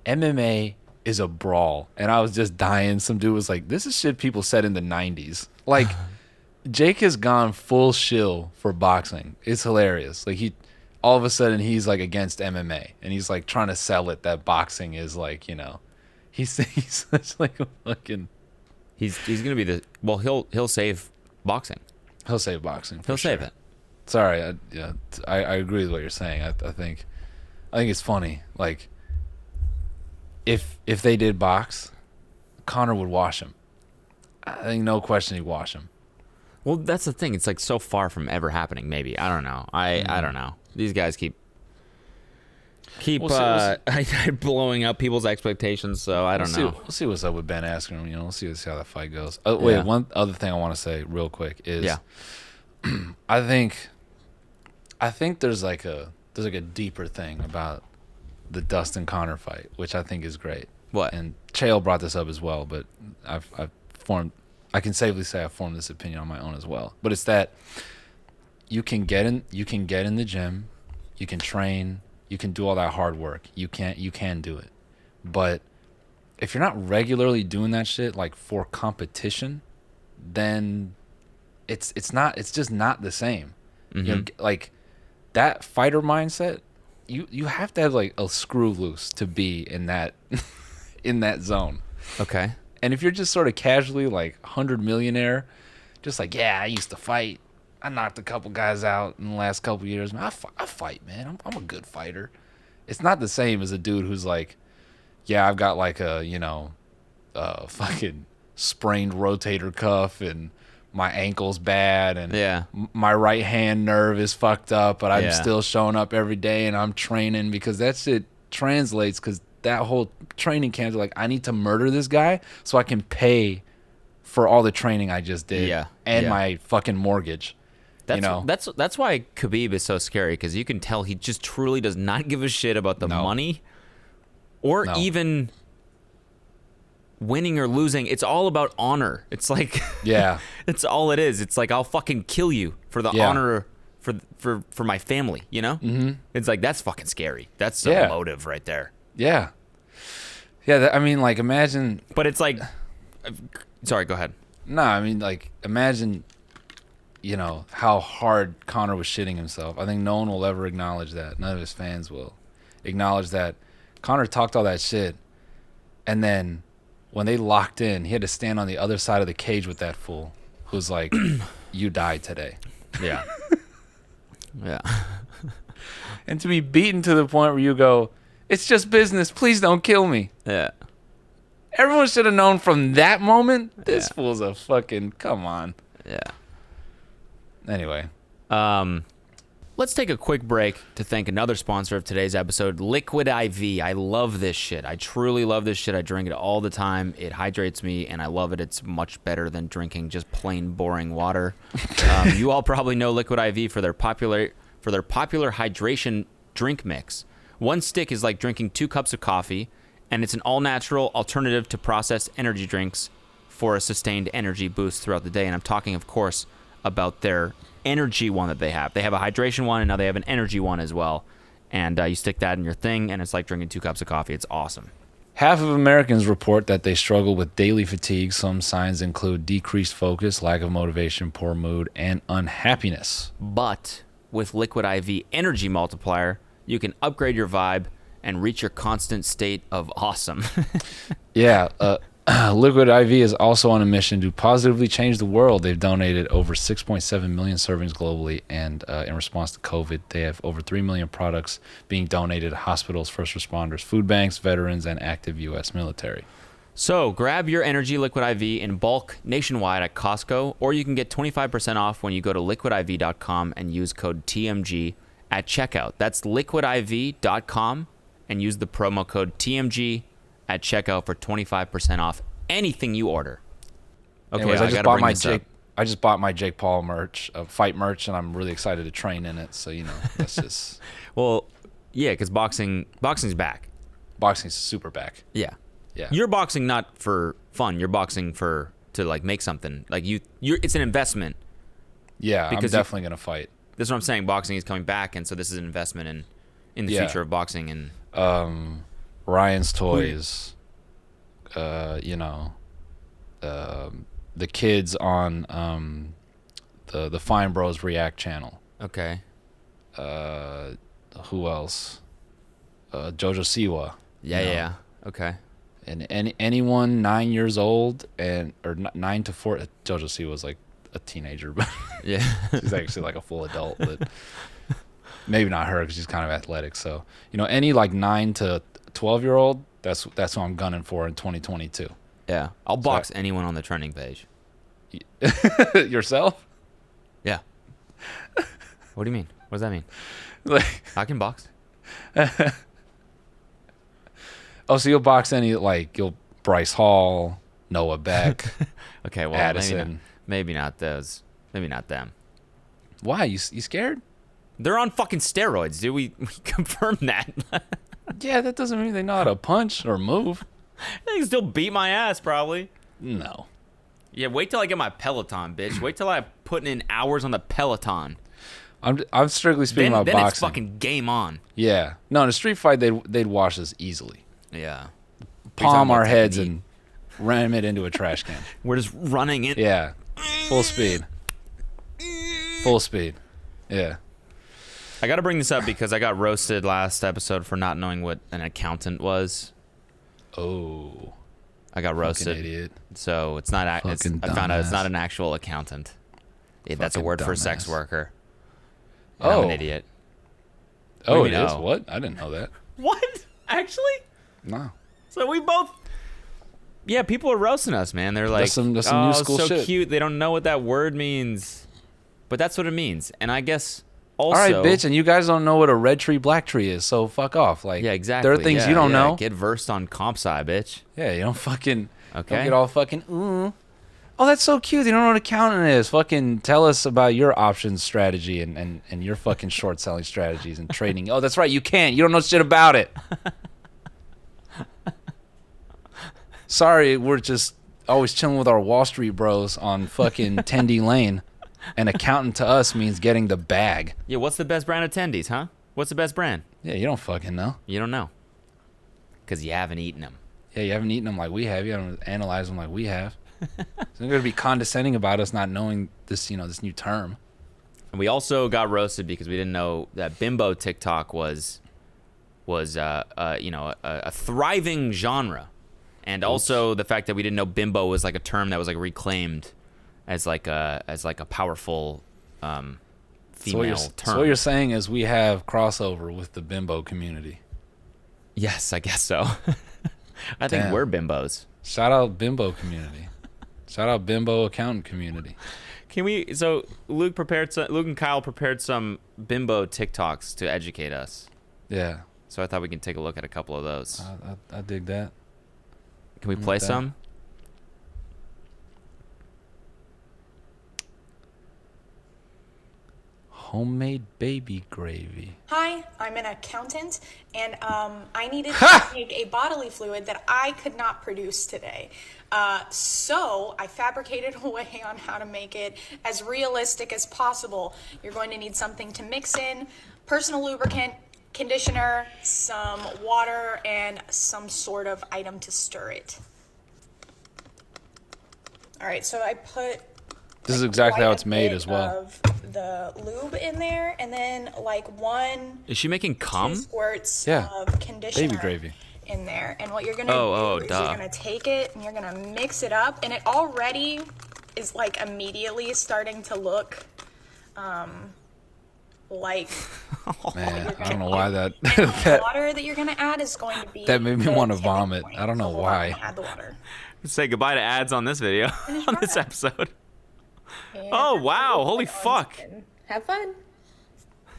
B: MMA is a brawl. And I was just dying. Some dude was like, this is shit people said in the 90s. Like, Jake has gone full shill for boxing. It's hilarious. Like, all of a sudden he's like against MMA and he's like trying to sell it that boxing is like, he's such like a fucking.
A: He's gonna be he'll save boxing.
B: He'll save boxing.
A: He'll save it.
B: Sorry, I agree with what you're saying. I think it's funny. Like, if they did box, Conor would wash him. I think no question he'd wash him.
A: Well, that's the thing. It's like so far from ever happening. Maybe I don't know. I don't know. These guys keep
B: We'll see.
A: blowing up people's expectations. So I don't know.
B: We'll see what's up with Ben Askren. We'll see how that fight goes. Wait, one other thing I want to say real quick is, I think there's like a deeper thing about the Dustin Connor fight, which I think is great.
A: What?
B: And Chael brought this up as well, but I can safely say I formed this opinion on my own as well. But it's that you can get in the gym, you can train, you can do all that hard work. You can do it. But if you're not regularly doing that shit like for competition, then it's just not the same.
A: Mm-hmm.
B: You know, like that fighter mindset, you have to have like a screw loose to be in that in that zone.
A: Okay.
B: And if you're just sort of casually like 100 millionaire, just like, yeah, I used to fight. I knocked a couple guys out in the last couple years. Man, I fight, man. I'm a good fighter. It's not the same as a dude who's like, yeah, I've got like a, fucking sprained rotator cuff and my ankle's bad and my right hand nerve is fucked up, but I'm still showing up every day and I'm training, because that shit translates, because that whole training camp is like, I need to murder this guy so I can pay for all the training I just did and my fucking mortgage.
A: That's why Khabib is so scary, because you can tell he just truly does not give a shit about the money or even winning or losing. It's all about honor. It's like it's all it is. It's like, I'll fucking kill you for the honor for my family, you know? Mm-hmm. It's like, that's fucking scary. That's some motive right there.
B: Yeah. Yeah, I mean, like, imagine...
A: But it's like... Sorry, go ahead.
B: No, I mean, like, imagine... how hard Conor was shitting himself. I think no one will ever acknowledge that. None of his fans will acknowledge that Conor talked all that shit, and then when they locked in, he had to stand on the other side of the cage with that fool who's like, you died today.
A: Yeah. Yeah.
B: And to be beaten to the point where you go, it's just business. Please don't kill me.
A: Yeah.
B: Everyone should have known from that moment, this fool's a fucking, come on.
A: Yeah.
B: Anyway,
A: let's take a quick break to thank another sponsor of today's episode, Liquid IV. I love this shit. I truly love this shit. I drink it all the time. It hydrates me, and I love it. It's much better than drinking just plain boring water. You all probably know Liquid IV for their popular hydration drink mix. One stick is like drinking 2 cups of coffee, and it's an all-natural alternative to processed energy drinks for a sustained energy boost throughout the day. And I'm talking, of course, about their energy one that they have. They have a hydration one, and now they have an energy one as well. And you stick that in your thing, and it's like drinking 2 cups of coffee. It's awesome.
B: Half of Americans report that they struggle with daily fatigue. Some signs include decreased focus, lack of motivation, poor mood, and unhappiness.
A: But with Liquid IV Energy Multiplier, you can upgrade your vibe and reach your constant state of awesome.
B: Liquid IV is also on a mission to positively change the world. They've donated over 6.7 million servings globally, and in response to COVID, they have over 3 million products being donated to hospitals, first responders, food banks, veterans, and active U.S. military.
A: So grab your Energy Liquid IV in bulk nationwide at Costco, or you can get 25% off when you go to liquidiv.com and use code TMG at checkout. That's liquidiv.com and use the promo code TMG at checkout for 25% off anything you order. Okay,
B: anyways, I just bought my Jake Paul merch, fight merch, and I'm really excited to train in it. So that's just
A: well, yeah, because boxing's back.
B: Boxing's super back.
A: Yeah.
B: Yeah.
A: You're boxing not for fun. You're boxing to like make something. Like you're it's an investment.
B: Yeah,
A: because
B: I'm definitely gonna fight.
A: That's what I'm saying. Boxing is coming back, and so this is an investment in the future of boxing. And
B: Ryan's Toys, the kids on the Fine Bros React channel.
A: Okay.
B: Who else? Jojo Siwa.
A: Yeah. Okay.
B: And anyone 9 years old or 9 to 4, Jojo Siwa was like a teenager, but
A: yeah,
B: she's actually like a full adult, but maybe not her because she's kind of athletic. So any like 9 to 12-year-old, that's what I'm gunning for in 2022.
A: Yeah, I'll box anyone on the trending page.
B: Yourself?
A: Yeah. What do you mean? What does that mean?
B: Like,
A: I can box.
B: oh, so you'll box any, like, you'll Bryce Hall, Noah Beck,
A: Okay, well,
B: Addison.
A: maybe not those. Maybe not them.
B: Why? You scared?
A: They're on fucking steroids, dude. We confirmed that.
B: Yeah, that doesn't mean they know how to punch or move.
A: They can still beat my ass, probably.
B: No.
A: Yeah, wait till I get my Peloton, bitch. Wait till I'm putting in hours on the Peloton.
B: I'm strictly speaking about
A: Then
B: boxing.
A: it's fucking game on.
B: Yeah. No, in a street fight, they'd wash us easily.
A: Yeah.
B: Palm our
A: about
B: heads
A: technique?
B: and ram it into a trash can.
A: We're just running it.
B: Yeah. Full speed. Full speed. Yeah.
A: I got to bring this up because I got roasted last episode for not knowing what an accountant was.
B: Oh.
A: I got roasted.
B: Fucking idiot.
A: So it's not. I found out it's
B: dumbass.
A: not an actual accountant. That's a
B: Fucking
A: word for a sex
B: dumbass.
A: worker. And I'm
B: Oh.
A: an idiot.
B: Oh,
A: do
B: it
A: you
B: is?
A: know?
B: What? I didn't know that.
A: What? Actually?
B: No.
A: So we both. Yeah, people are roasting us, man. They're like,
B: That's some new
A: "Oh,
B: school
A: so
B: shit."
A: cute. They don't know what that word means, but that's what it means. And I guess also,
B: All right, bitch, and you guys don't know what a red tree, black tree is, so fuck off. Like,
A: yeah, exactly.
B: There are things
A: Yeah,
B: you don't
A: yeah.
B: know.
A: Get versed on comp sci, bitch.
B: Yeah, you don't fucking.
A: Okay.
B: Don't get all fucking. Ooh. Oh, that's so cute. You don't know what accountant is. Fucking tell us about your options strategy and your fucking short selling strategies and trading. Oh, that's right. You can't. You don't know shit about it. Sorry, we're just always chilling with our Wall Street bros on fucking Tendy Lane. And accountant to us means getting the bag.
A: Yeah, what's the best brand of tendies, huh? What's the best brand?
B: Yeah, you don't fucking know.
A: You don't know, because you haven't eaten them.
B: Yeah, you haven't eaten them like we have. You haven't analyzed them like we have. So they're going to be condescending about us not knowing this, this new term.
A: And we also got roasted because we didn't know that bimbo TikTok was a thriving genre, and also the fact that we didn't know bimbo was like a term that was like reclaimed as like a powerful female term.
B: So what you're saying is we have crossover with the bimbo community.
A: Yes, I guess so. I think
B: Damn.
A: we're bimbos.
B: Shout out bimbo community. Shout out bimbo accountant community.
A: Can we? So Luke and Kyle prepared some bimbo TikToks to educate us.
B: Yeah,
A: So I thought we can take a look at a couple of those.
B: I dig that.
A: Can we play
B: that.
A: some?
B: Homemade baby gravy.
D: Hi, I'm an accountant, and I needed to make a bodily fluid that I could not produce today. So I fabricated a way on how to make it as realistic as possible. You're going to need something to mix in, personal lubricant, conditioner, some water, and some sort of item to stir it. All right, so I put
B: This is exactly how
D: quite
B: it's
D: a
B: made
D: bit
B: as well.
D: of the lube in there, and then like
A: Is she making cum?
D: 2 squirts
B: Yeah.
D: of conditioner
B: Baby gravy.
D: in there. And what you're gonna
A: Oh,
D: do is
A: duh.
D: you're gonna take it and you're gonna mix it up, and it already is like immediately starting to look like
B: Man, I don't know why that
D: the
B: that
D: water that you're gonna add is going to be
B: That made me
D: the
B: wanna
D: tipping
B: vomit.
D: point.
B: I don't know
D: So hold
B: why.
D: on, add the water.
A: Say goodbye to ads on this video, on this
D: your
A: episode.
D: And
A: Oh, wow.
D: put it
A: Holy
D: on
A: fuck.
D: spin. Have fun.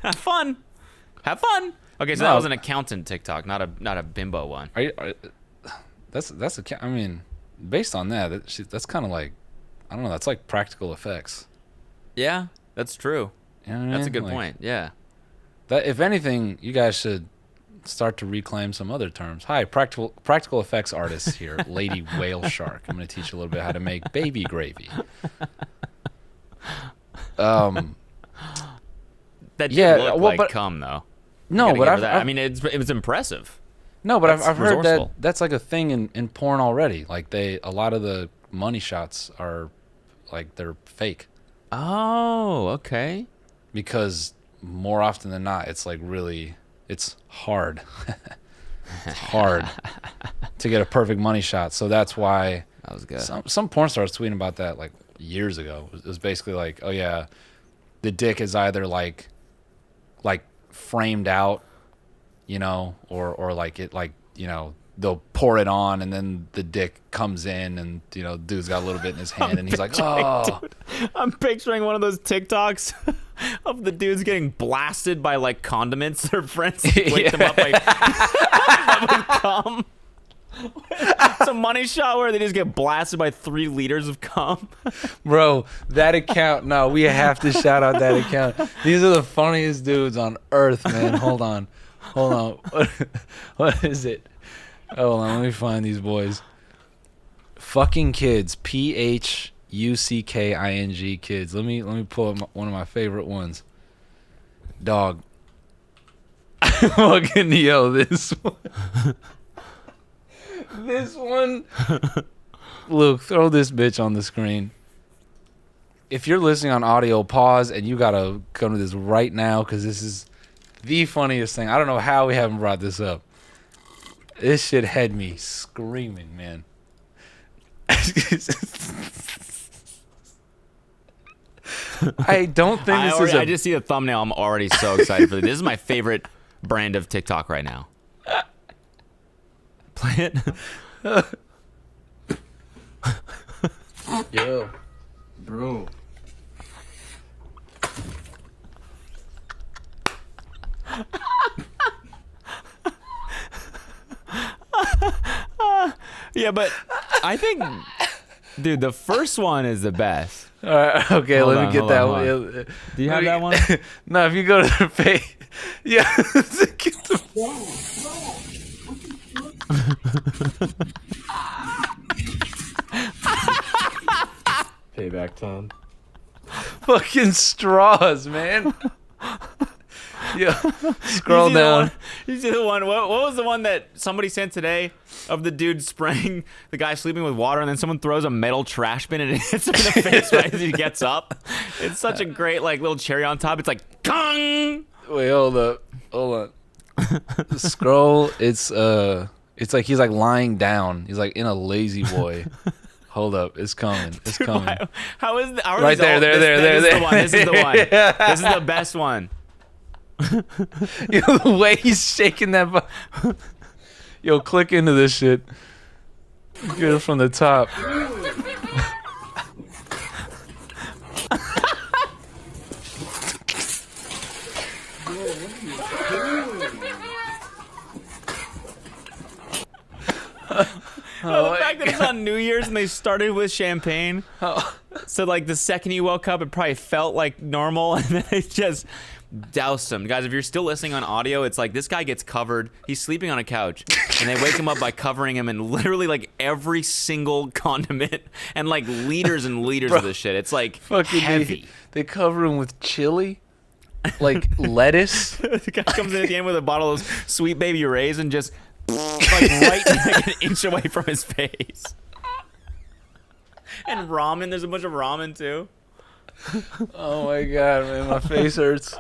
A: Have fun. Have fun. Okay, so
B: No.
A: that was an accountant TikTok, not a bimbo one.
B: that's I mean, based on that's kind of like, I don't know, that's like practical effects.
A: Yeah, that's true.
B: You know what I
A: That's a
B: mean?
A: good
B: Like,
A: point. Yeah.
B: That if anything, you guys should start to reclaim some other terms. Hi, practical effects artist here, Lady Whale Shark. I'm going to teach you a little bit how to make baby gravy.
A: That did
B: Yeah,
A: look
B: well,
A: like
B: but-
A: cum though.
B: No,
A: Gotta
B: but
A: give her
B: I've,
A: that.
B: I've
A: I mean, it was impressive.
B: no, but
A: that's
B: I've heard
A: resourceful.
B: that's like a thing in porn already. Like a lot of the money shots are like they're fake
A: Oh, okay.
B: because more often than not, it's like it's hard. It's hard to get a perfect money shot. So that's why
A: That was good.
B: some porn stars tweeting about that like years ago. It was basically like, oh yeah, the dick is either like framed out, or like it like, they'll pour it on, and then the dick comes in, and dude's got a little bit in his hand, and he's like, oh.
A: Dude, I'm picturing one of those TikToks of the dudes getting blasted by like condiments. Their friends wake them up like with cum. It's a money shot where they just get blasted by 3 liters of cum.
B: Bro, that account, no, we have to shout out that account. These are the funniest dudes on earth, man. Hold on. What is it? Hold on, let me find these boys. Fucking kids, PHUCKING kids. Let me pull up one of my favorite ones. Dog. Fucking this one. This one. Luke, throw this bitch on the screen. If you're listening on audio, pause, and you gotta come to this right now, because this is the funniest thing. I don't know how we haven't brought this up. This shit had me screaming, man. I don't think
A: I just see the thumbnail. I'm already so excited for this. This is my favorite brand of TikTok right now. Play it.
B: Yo.
E: Bro.
A: Yeah, but I think, dude, the first one is the best.
B: All right, okay, let me get that one.
A: Do you have that one?
B: No, if you go to the page. Yeah. Get the
E: Payback time.
B: fucking straws, man. Yeah. Scroll down.
A: You see the one? What was the one that somebody sent today of the dude spraying the guy sleeping with water, and then someone throws a metal trash bin and it hits him in the face right as he gets up? It's such a great like little cherry on top. It's like kong.
B: Wait, hold on. Scroll. It's like he's like lying down. He's like in a lazy boy. Hold up, it's coming. It's coming.
A: How is how are
B: Right
A: these
B: there,
A: all,
B: there.
A: This is the one. This is the one. This is the best one.
B: The way he's shaking that. Yo, click into this shit. Get it from the top.
A: The fact that it's on New Year's and they started with champagne. So like the second he woke up, it probably felt like normal, and then it just doused him. Guys, if you're still listening on audio, it's like this guy gets covered. He's sleeping on a couch, and they wake him up by covering him in literally like every single condiment and like liters and liters of this shit. It's like
B: Fucking
A: heavy.
B: They cover him with chili, like lettuce.
A: The guy comes in at the end with a bottle of Sweet Baby Ray's and just like right like an inch away from his face. And ramen, there's a bunch of ramen too.
B: Oh my god, man, my face hurts.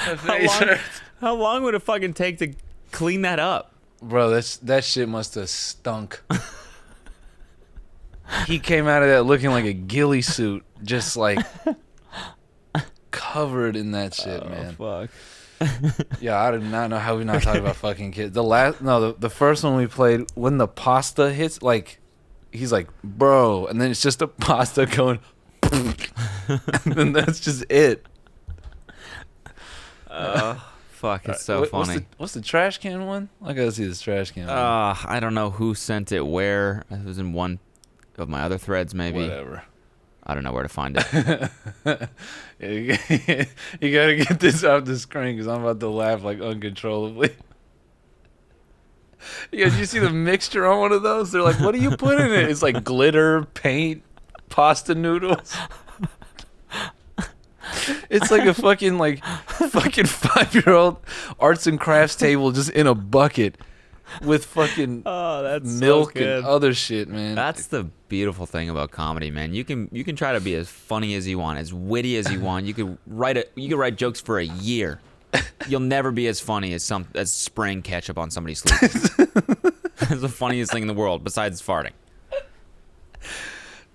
B: My face hurts.
A: How long would it fucking take to clean that up?
B: Bro, that shit must have stunk. He came out of that looking like a ghillie suit, just like covered in that shit, man.
A: Fuck.
B: Yeah, I did not know how we not talking about fucking kids. The first one we played, when the pasta hits, like, he's like, bro, and then it's just a pasta going, and then that's just it.
A: Fuck, it's so funny.
B: What's the trash can one? I gotta see this trash can one.
A: I don't know who sent it where. It was in one of my other threads, maybe.
B: Whatever.
A: I don't know where to find it.
B: You gotta get this off the screen because I'm about to laugh like uncontrollably. Yeah, did you see the mixture on one of those? They're like, what do you put in it? It's like glitter, paint, pasta noodles. It's like a fucking 5-year-old arts and crafts table just in a bucket with fucking milk and other shit, man.
A: That's the beautiful thing about comedy, man. You can try to be as funny as you want, as witty as you want. You could write jokes for a year. You'll never be as funny as spraying ketchup on somebody's sleeve. It's the funniest thing in the world besides farting.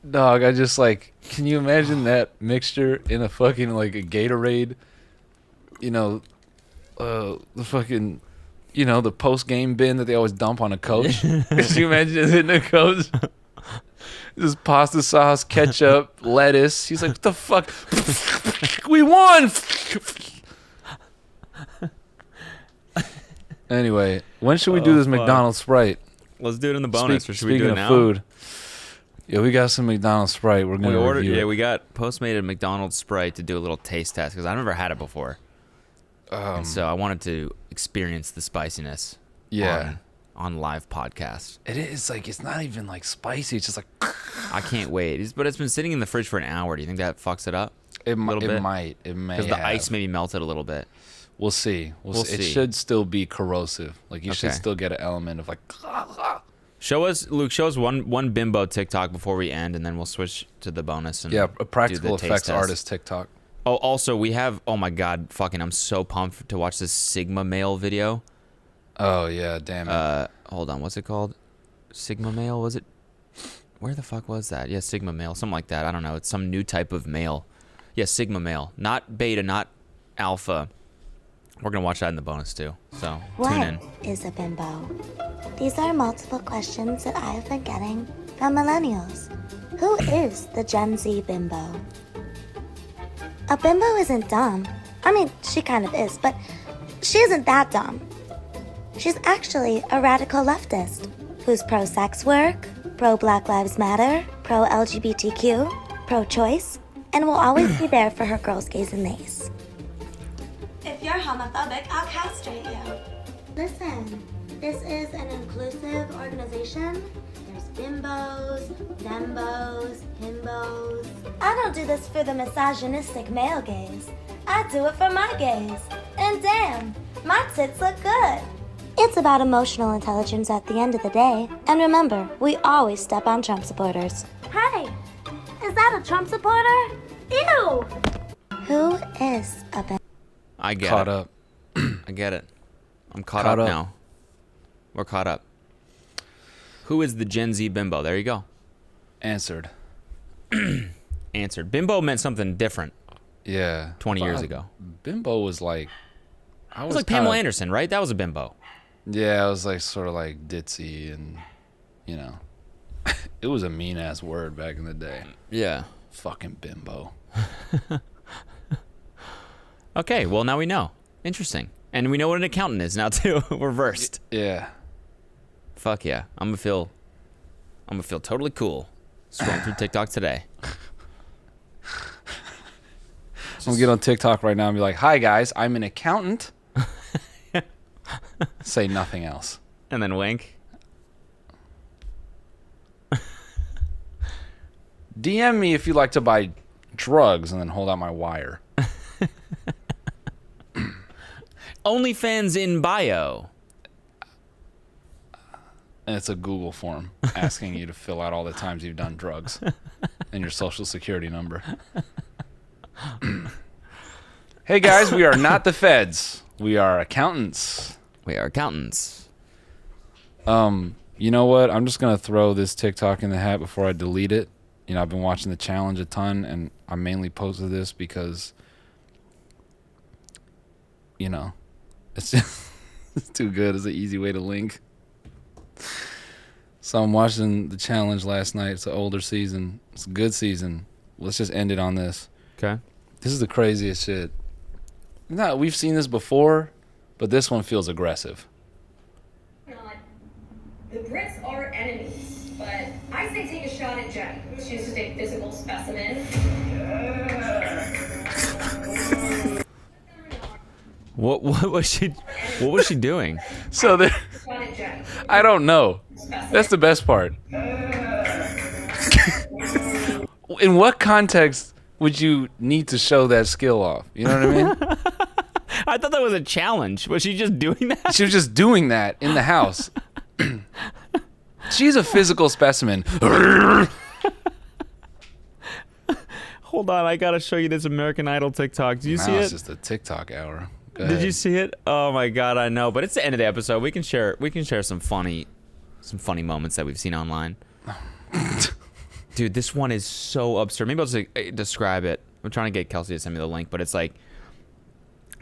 B: Dog, I just can you imagine that mixture in a fucking like a Gatorade? You know, the fucking you know, the post game bin that they always dump on a coach. Could you imagine just hitting a coach? Just pasta sauce, ketchup, lettuce. He's like, what the fuck? We won. Anyway, when should we do this McDonald's Sprite?
A: Let's do it in the bonus. Or should we
B: Speaking
A: do it
B: of
A: now?
B: food, yeah, we got some McDonald's Sprite. We're gonna review it.
A: Yeah, we got Postmated McDonald's Sprite to do a little taste test because I've never had it before. And so I wanted to experience the spiciness.
B: Yeah.
A: On live podcast.
B: It is like it's not even like spicy. It's just like
A: I can't wait. But it's been sitting in the fridge for an hour. Do you think that fucks it up?
B: It
A: might.
B: It may
A: Because the ice maybe melted a little bit.
B: We'll see. We'll see. It should still be corrosive. Like you should still get an element of like.
A: Show us, Luke. Show us one bimbo TikTok before we end, and then we'll switch to the bonus. And
B: a practical
A: do the
B: effects
A: taste test.
B: artist TikTok.
A: Oh, also we have. Oh my God, fucking! I'm so pumped to watch this Sigma Male video.
B: Oh yeah, damn it.
A: Hold on, what's it called? Sigma Male, was it? Where the fuck was that? Yeah, Sigma Male, something like that. I don't know. It's some new type of male. Yeah, Sigma Male, not beta, not alpha. We're gonna watch that in the bonus too. So tune in.
E: What is a bimbo? These are multiple questions that I have been getting from millennials. Who is the Gen Z bimbo? A bimbo isn't dumb. I mean, she kind of is, but she isn't that dumb. She's actually a radical leftist who's pro-sex work, pro-Black Lives Matter, pro-LGBTQ, pro-choice, and will always be there for her girls, gays, and theys. If you're homophobic, I'll castrate you. Listen, this is an inclusive organization. There's bimbos, thembos, himbos. I don't do this for the misogynistic male gaze. I do it for my gays. And damn, my tits look good. It's about emotional intelligence at the end of the day. And remember, we always step on Trump supporters. Hey, is that a Trump supporter? Ew! Who is a bimbo?
A: I get
B: Caught
A: it.
B: up.
A: I get it. I'm caught up now. We're caught up. Who is the Gen Z bimbo? There you go.
B: Answered.
A: Answered. Bimbo meant something different
B: Yeah.
A: 20 years ago.
B: Bimbo was like.
A: It was like Pamela Anderson, right? That was a bimbo.
B: Yeah, it was like sort of like ditzy and, you know, it was a mean ass word back in the day.
A: Yeah.
B: Fucking bimbo.
A: Okay, well now we know. Interesting. And we know what an accountant is now too. Reversed.
B: Yeah.
A: Fuck yeah. I'm gonna feel totally cool scrolling through TikTok today.
B: I'm gonna get on TikTok right now and be like, "Hi guys, I'm an accountant." Say nothing else.
A: And then wink.
B: DM me if you like to buy drugs, and then hold out my wire.
A: OnlyFans in bio.
B: And it's a Google form asking you to fill out all the times you've done drugs and your social security number. Hey guys, we are not the feds. We are accountants.
A: We are accountants.
B: You know what? I'm just gonna throw this TikTok in the hat before I delete it. You know, I've been watching the challenge a ton, and I mainly posted this because, you know, it's just it's too good. It's an easy way to link. So I'm watching the challenge last night. It's an older season. It's a good season. Let's just end it on this.
A: Okay.
B: This is the craziest shit. No, we've seen this before, but this one feels aggressive.
F: The Brits are enemies, but I say take a shot at Jen. She's just a physical specimen.
A: What was she doing?
B: So there,
F: Shot at Jen.
B: I don't know. That's the best part. In what context would you need to show that skill off? You know what I mean?
A: I thought that was a challenge. Was she just doing that?
B: She was just doing that in the house. She's a physical specimen.
A: Hold on, I gotta show you this American Idol TikTok. Do you see
B: Now
A: it?
B: it's just a TikTok hour. Go
A: Did
B: ahead.
A: you see it? Oh my god, I know. But it's the end of the episode. We can share some funny moments that we've seen online. Dude, this one is so absurd. Maybe I'll just describe it. I'm trying to get Kelsey to send me the link, but it's like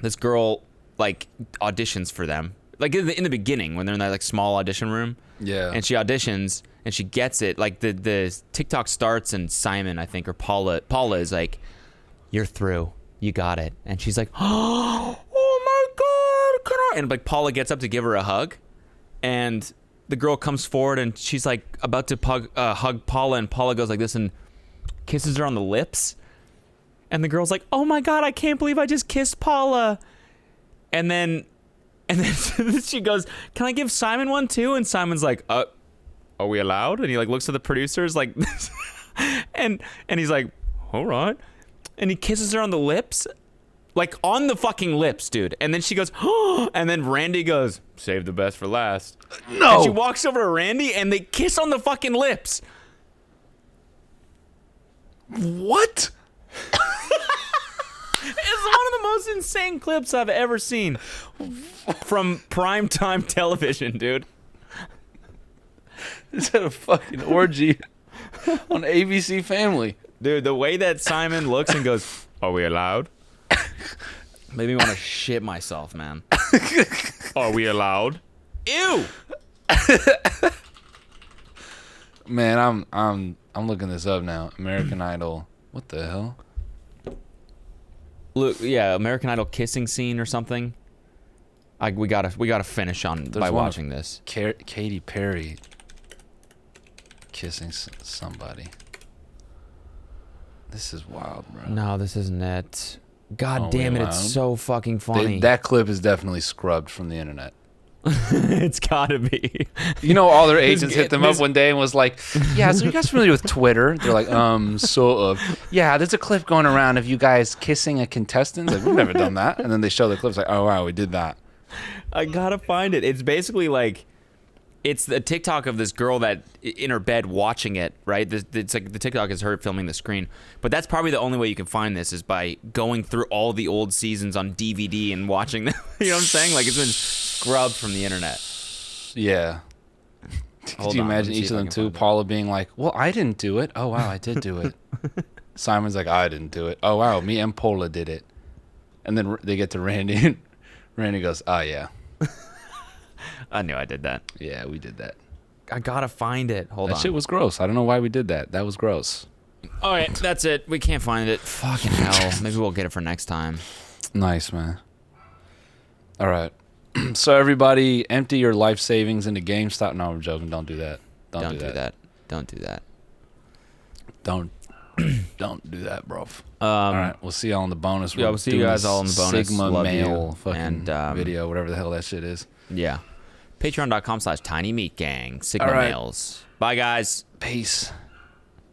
A: this girl like auditions for them. like in the beginning when they're in that like small audition room.
B: Yeah.
A: And she auditions and she gets it. Like the TikTok starts and Simon, I think, or Paula is like, "You're through. You got it." And she's like, "Oh my God, can I?" And like Paula gets up to give her a hug, and the girl comes forward and she's like about to hug Paula, and Paula goes like this and kisses her on the lips. And the girl's like, "Oh my God, I can't believe I just kissed Paula." And then she goes, "Can I give Simon one too?" And Simon's like, "Are we allowed?" And he like looks at the producers like, and he's like, "All right." And he kisses her on the lips, like on the fucking lips, dude. And then she goes, "Oh," and then Randy goes, "Save the best for last."
B: No.
A: And she walks over to Randy and they kiss on the fucking lips.
B: What?
A: It's one of the most insane clips I've ever seen from primetime television, dude.
B: Is that a fucking orgy on ABC Family?
A: Dude, the way that Simon looks and goes, "Are we allowed?" made me want to shit myself, man. Are we allowed? Ew.
B: Man, I'm looking this up now. American Idol. What the hell?
A: Look, yeah, American Idol kissing scene or something. We gotta finish on
B: There's
A: by
B: one
A: watching
B: of
A: this.
B: Katy Perry kissing somebody. This is wild, bro.
A: No, this isn't it. God
B: Oh,
A: damn
B: wait,
A: it,
B: wow.
A: it's so fucking funny.
B: That clip is definitely scrubbed from the internet.
A: It's gotta be.
B: You know, all their agents hit them up
A: this-
B: one day and was like, "Yeah, so you guys familiar with Twitter?" They're like, sort of. "Yeah, there's a clip going around of you guys kissing a contestant." Like, we've never done that. And then they show the clips like, "Oh wow, we did that."
A: I gotta find it. It's basically like, it's the TikTok of this girl that in her bed watching it, right? It's like the TikTok is her filming the screen. But that's probably the only way you can find this is by going through all the old seasons on DVD and watching them. You know what I'm saying? Like, it's been scrubbed from the internet.
B: Yeah.
A: Hold
B: Could you
A: on, let
B: imagine
A: me see
B: each
A: if
B: of
A: I
B: them
A: can
B: too?
A: find it.
B: Paula being like, "Well, I didn't do it." "Oh wow, I did do it." Simon's like, "I didn't do it." "Oh wow, me and Paula did it." And then they get to Randy, and Randy goes, "Oh yeah,
A: I knew I did that.
B: yeah, we did that."
A: I gotta find it. Hold
B: That
A: on.
B: shit was gross. I don't know why we did that. That was gross.
A: All right, that's it. We can't find it. Fucking hell. Maybe we'll get it for next time.
B: Nice, man. All right. So everybody, empty your life savings into GameStop. No, I'm joking. Don't do that.
A: Don't do that. Don't do that.
B: Don't do that, bro. All right. We'll see y'all in the bonus.
A: Yeah,
B: We're
A: we'll see you
B: doing
A: guys
B: this
A: all in the bonus.
B: Sigma
A: Love
B: male
A: you.
B: fucking
A: And,
B: video, whatever the hell that shit is.
A: Yeah. Patreon.com/tinymeatgang. Sigma
B: All right.
A: males. Bye, guys.
B: Peace.